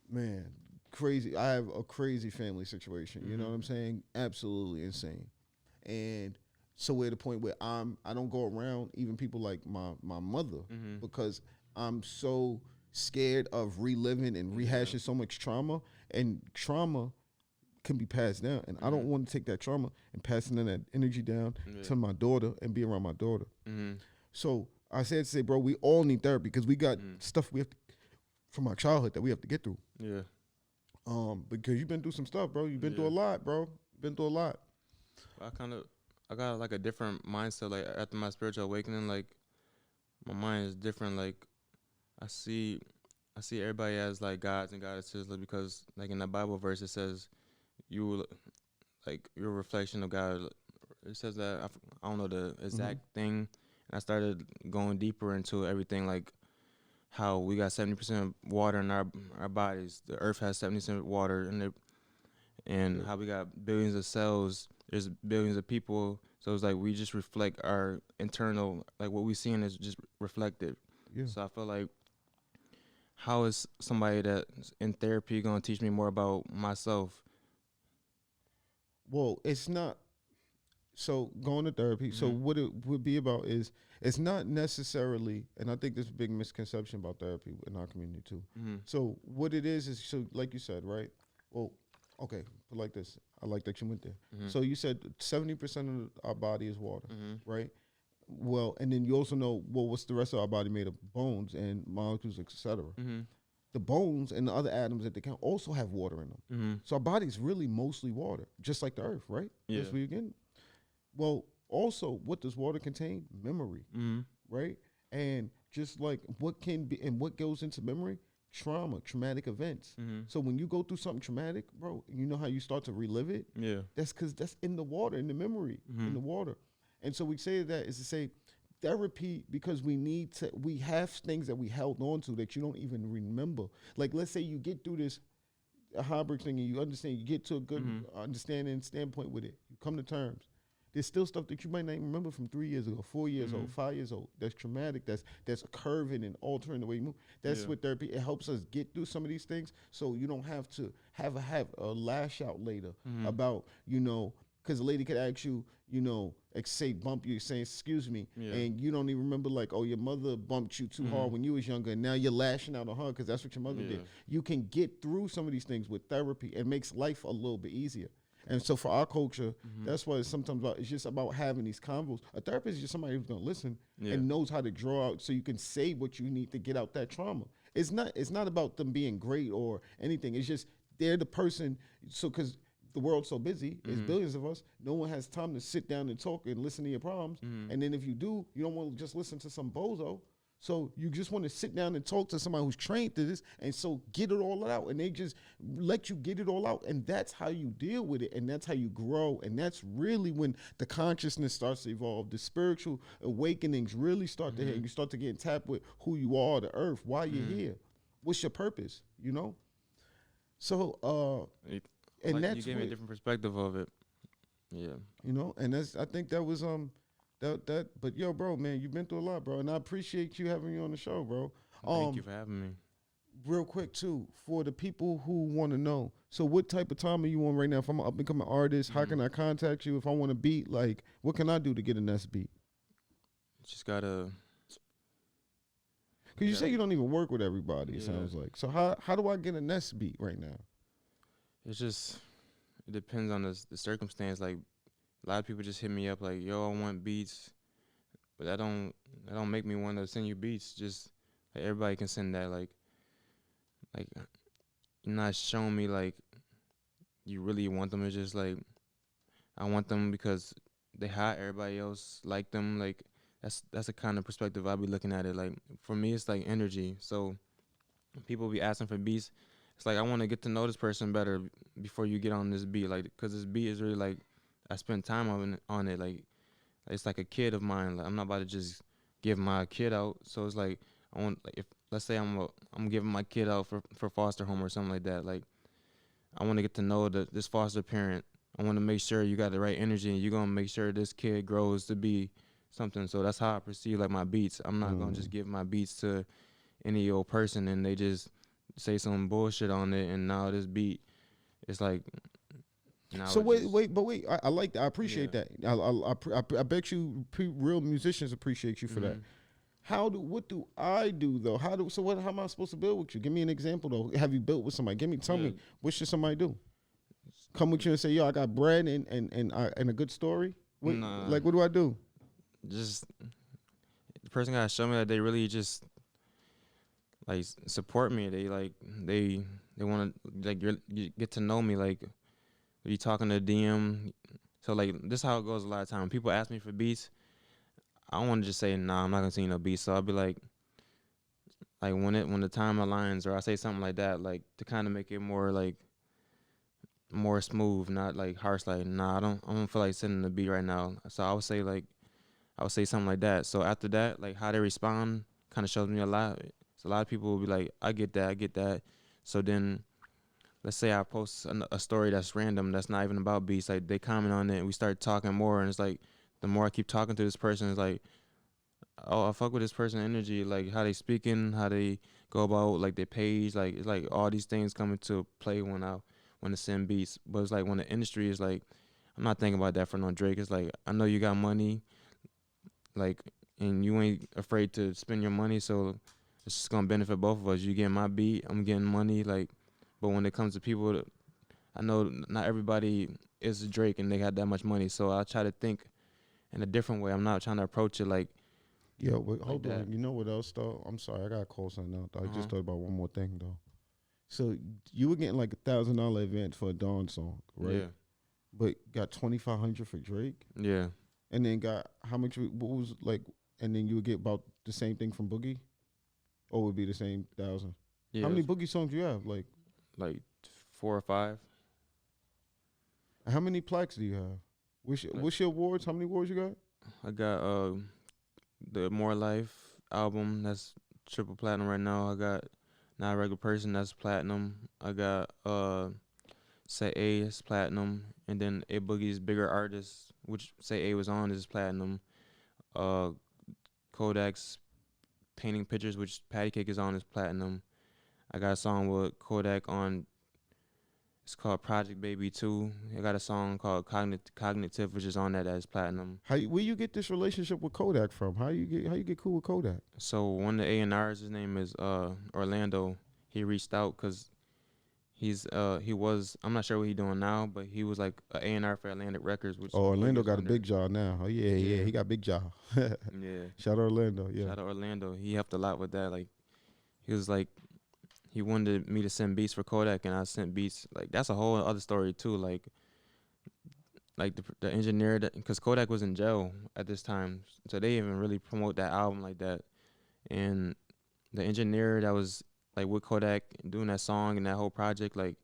A: man, crazy. I have a crazy family situation. You know what I'm saying? Absolutely insane. And so we're at the point where I don't go around even people like my mother because I'm so scared of reliving and rehashing so much trauma, and trauma can be passed down, and I don't want to take that trauma and passing that energy down to my daughter and be around my daughter. So I said to say, bro, we all need therapy because we got stuff we have to, from our childhood that we have to get through.
B: Yeah.
A: Because you've been through some stuff, bro. You've been through a lot, bro. You've been through a lot.
B: I got like a different mindset. Like after my spiritual awakening, like my mind is different. Like I see everybody as like gods and goddesses, like, because like in the Bible verse it says you like you're a reflection of God. It says that I don't know the exact thing. And I started going deeper into everything, like how we got 70% water in our bodies. The earth has 70% water, and how we got billions of cells. There's billions of people. So it's like we just reflect our internal, like what we seeing is just reflective.
A: Yeah.
B: So I feel like, how is somebody that's in therapy gonna teach me more about myself?
A: Well, it's not. So going to therapy. So what it would be about is it's not necessarily, and I think there's a big misconception about therapy in our community too. So what it is so like you said, right? Well, okay, but like this. I like that you went there. So you said 70% of our body is water, right? Well, and then you also know, well, what's the rest of our body made of? Bones and molecules, etc. The bones and the other atoms that they can also have water in them. So our body's really mostly water, just like the earth, right?
B: Yeah.
A: That's where you get. Well, also, what does water contain? Memory, right? And just like what can be and what goes into memory? Trauma, traumatic events. So when you go through something traumatic, bro, you know how you start to relive it?
B: Yeah.
A: That's because that's in the water, in the memory, in the water. And so we say that is to say therapy, because we have things that we held on to that you don't even remember. Like, let's say you get through this hybrid thing and you understand, you get to a good understanding standpoint with it. You come to terms. There's still stuff that you might not even remember from 3 years ago, 4 years old, 5 years old. That's traumatic. That's curving and altering the way you move. That's what therapy. It helps us get through some of these things, so you don't have to have a lash out later about, because a lady could ask you, say bump you, saying excuse me, and you don't even remember, like, oh, your mother bumped you too hard when you was younger, and now you're lashing out on her because that's what your mother did. You can get through some of these things with therapy. It makes life a little bit easier. And so for our culture, that's why it's just about having these convos. A therapist is just somebody who's gonna listen and knows how to draw out so you can say what you need to get out that trauma. It's not about them being great or anything. It's just they're the person. So because the world's so busy, there's billions of us, no one has time to sit down and talk and listen to your problems. And then if you do, you don't want to just listen to some bozo. So you just want to sit down and talk to somebody who's trained to this, and so get it all out, and they just let you get it all out, and that's how you deal with it, and that's how you grow, and that's really when the consciousness starts to evolve. The spiritual awakenings really start to hit, and you start to get in tap with who you are, the earth, why you're here, what's your purpose, So, and
B: like
A: that's
B: you gave me a different perspective of it. Yeah.
A: And I think that was but yo, bro, man, you've been through a lot, bro, and I appreciate you having me on the show, bro.
B: Thank you for having me.
A: Real quick too, for the people who want to know, so what type of time are you on right now? If I'm an up and coming artist, how can I contact you? If I want to beat, like, what can I do to get a Ness beat?
B: Just gotta.
A: Cause you say you don't even work with everybody. It sounds like. So how do I get a Ness beat right now?
B: It depends on the circumstance. Like, a lot of people just hit me up like, yo, I want beats, but that don't make me want to send you beats. Just like, everybody can send that. Like you're not showing me like you really want them. It's just like I want them because they hot. Everybody else like them. Like that's the kind of perspective I be looking at it. Like for me, it's like energy. So people be asking for beats. It's like I want to get to know this person better before you get on this beat. Like, because this beat is really like I spend time on it. Like it's like a kid of mine. Like, I'm not about to just give my kid out. So it's like I want, like, if let's say I'm giving my kid out for foster home or something like that. Like I want to get to know this foster parent. I want to make sure you got the right energy and you're gonna make sure this kid grows to be something. So that's how I perceive like my beats. I'm not gonna just give my beats to any old person and they just say some bullshit on it and now this beat, it's like.
A: So wait, I like that. I appreciate that. I bet you real musicians appreciate you for that. What do I do though? How am I supposed to build with you? Give me an example though. Have you built with somebody? Tell me, what should somebody do? Come with you and say, yo, I got bread and a good story? Like, what do I do?
B: Just the person gotta show me that they really just like support me. They want to like you get to know me. Like you talking to DM. So like this is how it goes a lot of time. People ask me for beats. I don't want to just say nah. I'm not gonna send you no beats. So I'll be like when the time aligns or I say something like that, like to kind of make it more smooth, not like harsh. Like nah, I don't feel like sending the beat right now. So I would say something like that. So after that, like how they respond kind of shows me a lot. So a lot of people will be like, I get that. So then, let's say I post a story that's random, that's not even about beats. Like they comment on it, and we start talking more, and it's like the more I keep talking to this person, it's like, oh, I fuck with this person energy, like how they speaking, how they go about like their page, like it's like all these things come into play when I send beats. But it's like when the industry is like, I'm not thinking about that for no Drake. It's like I know you got money, like, and you ain't afraid to spend your money, so it's just gonna benefit both of us. You getting my beat, I'm getting money, like. But when it comes to people, I know not everybody is Drake and they got that much money. So I try to think in a different way. I'm not trying to approach it like.
A: Yo, but hold on. You know what else though? I'm sorry, I gotta call something out. I just thought about one more thing though. So you were getting like $1,000 advance for a Dawn song, right?
B: Yeah.
A: But got $2,500 for Drake.
B: Yeah.
A: And then got how much? What was like? And then you would get about the same thing from Boogie, or would it be the same 1,000?
B: Yeah.
A: How many Boogie songs you have? Like
B: 4 or 5.
A: How many plaques do you have? What's your awards? How many awards you got?
B: I got the More Life album that's triple platinum right now. I got Not a Regular Person that's platinum. I got Say A is platinum, and then A Boogie's Bigger Artist, which Say A was on, is platinum. Uh, Kodak's Painting Pictures, which Patty Cake is on, is platinum. I got a song with Kodak on. It's called Project Baby 2. I got a song called Cognitive, which is on that as platinum.
A: Where you get this relationship with Kodak from? How you get cool with Kodak?
B: So one of the A&Rs, his name is Orlando. He reached out because he was, I'm not sure what he's doing now, but he was like an A&R for Atlantic Records. Which
A: Oh, Orlando
B: Boogie's
A: got a
B: under.
A: big job now. Oh yeah, he got big job.
B: Yeah.
A: Shout out Orlando. Yeah.
B: Shout out Orlando. He helped a lot with that. Like he was like he wanted me to send beats for Kodak, and I sent beats. Like that's a whole other story too. Like the engineer, because Kodak was in jail at this time, so they didn't even really promote that album like that. And the engineer that was like with Kodak doing that song and that whole project, like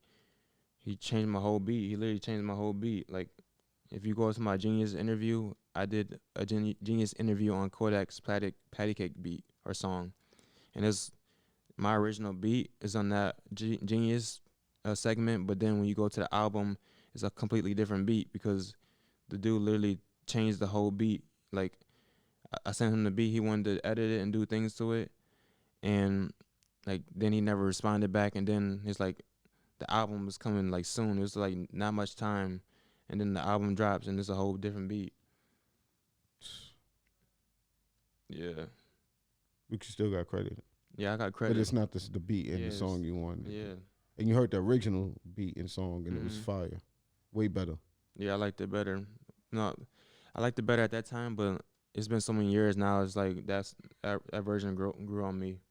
B: he changed my whole beat. He literally changed my whole beat. Like if you go to my Genius interview, I did a Genius interview on Kodak's Patty Cake beat or song, and it's my original beat is on that Genius segment, but then when you go to the album, it's a completely different beat because the dude literally changed the whole beat. Like I sent him the beat, he wanted to edit it and do things to it, and like then he never responded back. And then it's like the album was coming like soon. It was like not much time, and then the album drops and it's a whole different beat. Yeah,
A: But you still got credit.
B: yeah, I got credit.
A: But it's not the beat in
B: Yeah,
A: the song you wanted.
B: Yeah.
A: And you heard the original beat and song, and it was
B: Mhm.
A: fire. Way better.
B: Yeah, I liked it better. No, I liked it better at that time, but it's been so many years now. It's like that version grew on me.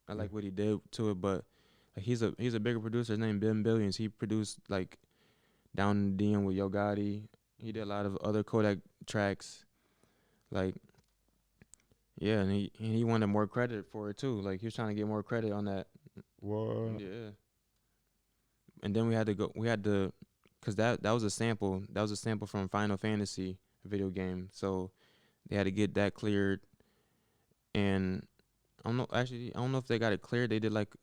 B: I like what he did to it, but like, he's a bigger producer. His name Ben Billions. He produced like Down in the DM with Yo Gotti. He did a lot of other Kodak tracks. Like yeah, and he wanted more credit for it too. Like he was trying to get more credit on that.
A: What?
B: Yeah. And then we had to, cause that was a sample. That was a sample from Final Fantasy video game. So they had to get that cleared. And I don't know. Actually, I don't know if they got it cleared. They did like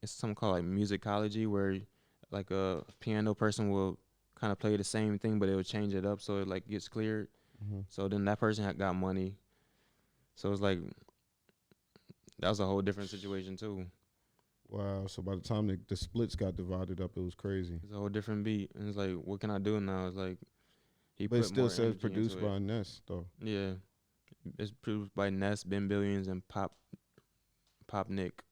B: it's something called like musicology, where like a piano person will kind of play the same thing, but it will change it up so it like gets cleared.
A: Mm-hmm.
B: So then that person got money. So it's like that was a whole different situation too.
A: Wow. So by the time the splits got divided up, it was crazy.
B: It's a whole different beat, and it's like, what can I do now? It's like he
A: But it
B: put
A: still
B: more
A: says
B: energy
A: produced
B: into it.
A: by Ness, though.
B: Yeah, it's produced by Ness, Ben Billions, and Pop Nick.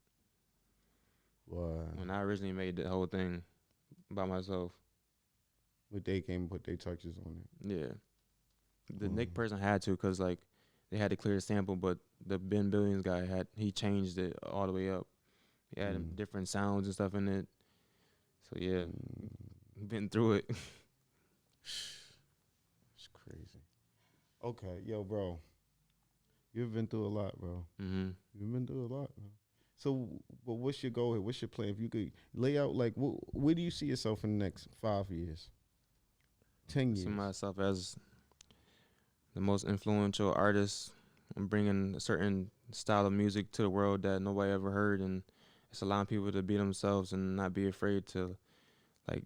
A: Wow.
B: When I originally made the whole thing by myself.
A: But they came and put their touches on it.
B: Yeah, the Nick person had to, cause like they had to clear the sample, but the Ben Billions guy he changed it all the way up. He had different sounds and stuff in it. So yeah, been through it.
A: It's crazy. Okay, yo, bro. You've been through a lot, bro.
B: Mhm.
A: You've been through a lot, bro. So, but what's your goal here? What's your plan? If you could lay out, like, where do you see yourself in the next 5 years, 10
B: I
A: years?
B: see myself as the most influential artist. I'm bringing a certain style of music to the world that nobody ever heard, and it's allowing people to be themselves and not be afraid to like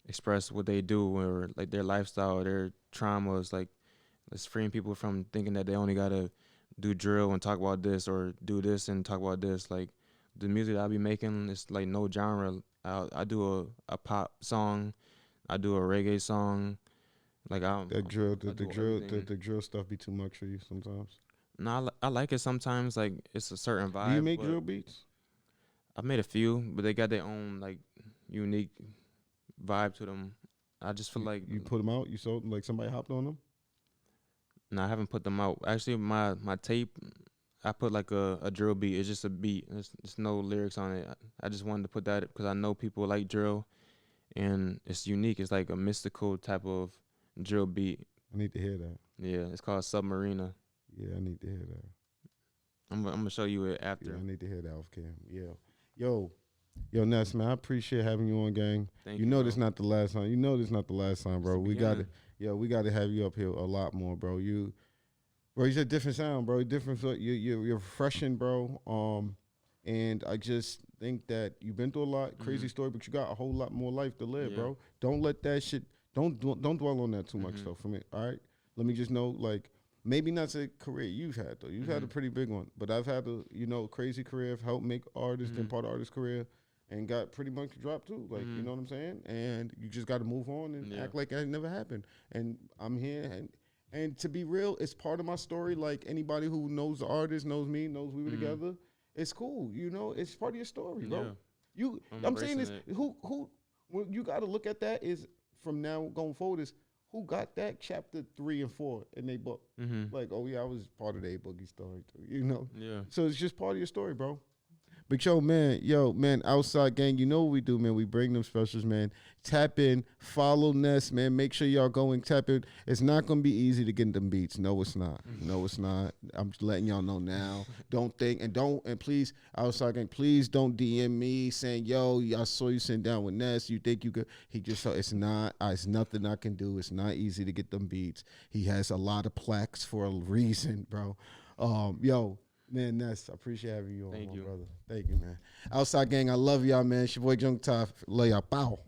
B: express what they do or like their lifestyle, their traumas. Like it's freeing people from thinking that they only gotta do drill and talk about this or do this and talk about this. Like the music that I be making is like no genre. I do a pop song, I do a reggae song. Like
A: The
B: everything.
A: drill stuff be too much for you sometimes.
B: No, I like it sometimes. Like it's a certain vibe.
A: Do you make
B: but
A: drill beats?
B: I've made a few, but they got their own like unique vibe to them. I just feel like
A: You put them out. You sold like somebody hopped on them.
B: no, I haven't put them out. Actually, my tape, I put like a drill beat. It's just a beat. There's no lyrics on it. I just wanted to put that because I know people like drill, and it's unique. It's like a mystical type of drill beat.
A: I need to hear that.
B: Yeah, it's called Submarina.
A: Yeah, I need to hear that.
B: I'm gonna show you it after.
A: Yeah, I need to hear that off cam. Yeah. Yo, Ness, man, I appreciate having you on, gang.
B: Thank
A: You
B: you,
A: know
B: bro.
A: this not the last time. You know this not the last time, bro.
B: It's the
A: We got to,
B: beginning.
A: we got to have you up here a lot more, bro. Bro, you said different sound, bro. Different. You're refreshing, bro. And I just think that you've been through a lot, crazy story, but you got a whole lot more life to live,
B: Yeah.
A: bro. Don't let that shit. Don't dwell on that too much, though. For me, all right. Let me just know, like, maybe not the career you've had though. You've had a pretty big one, but I've had a crazy career. I've helped make artists, been part of artist career, and got pretty much dropped too. Like, you know what I'm saying? And you just got to move on and act like it never happened. And I'm here, and to be real, it's part of my story. Like anybody who knows the artist, knows me, knows we were together. It's cool, it's part of your story, bro.
B: Yeah.
A: I'm saying this.
B: embracing
A: Who? What you got to look at that is from now going forward is who got that chapter 3 and 4 in their book. Like, oh yeah, I was part of their boogie story too.
B: Yeah.
A: So it's just part of your story, bro. Big Show, man, Outside Gang, you know what we do, man. We bring them specials, man. Tap in, follow Ness, man. Make sure y'all go and tap in. It's not going to be easy to get them beats. No, it's not. No, it's not. I'm just letting y'all know now. And please, Outside Gang, please don't DM me saying, yo, I saw you sitting down with Ness. You think you could. It's nothing I can do. It's not easy to get them beats. He has a lot of plaques for a reason, bro. Man, Ness, I appreciate having you on,
B: Thank you.
A: brother. Thank you, man. Outside Gang, I love y'all, man. It's your boy Jung Ty. Love y'all. Bow.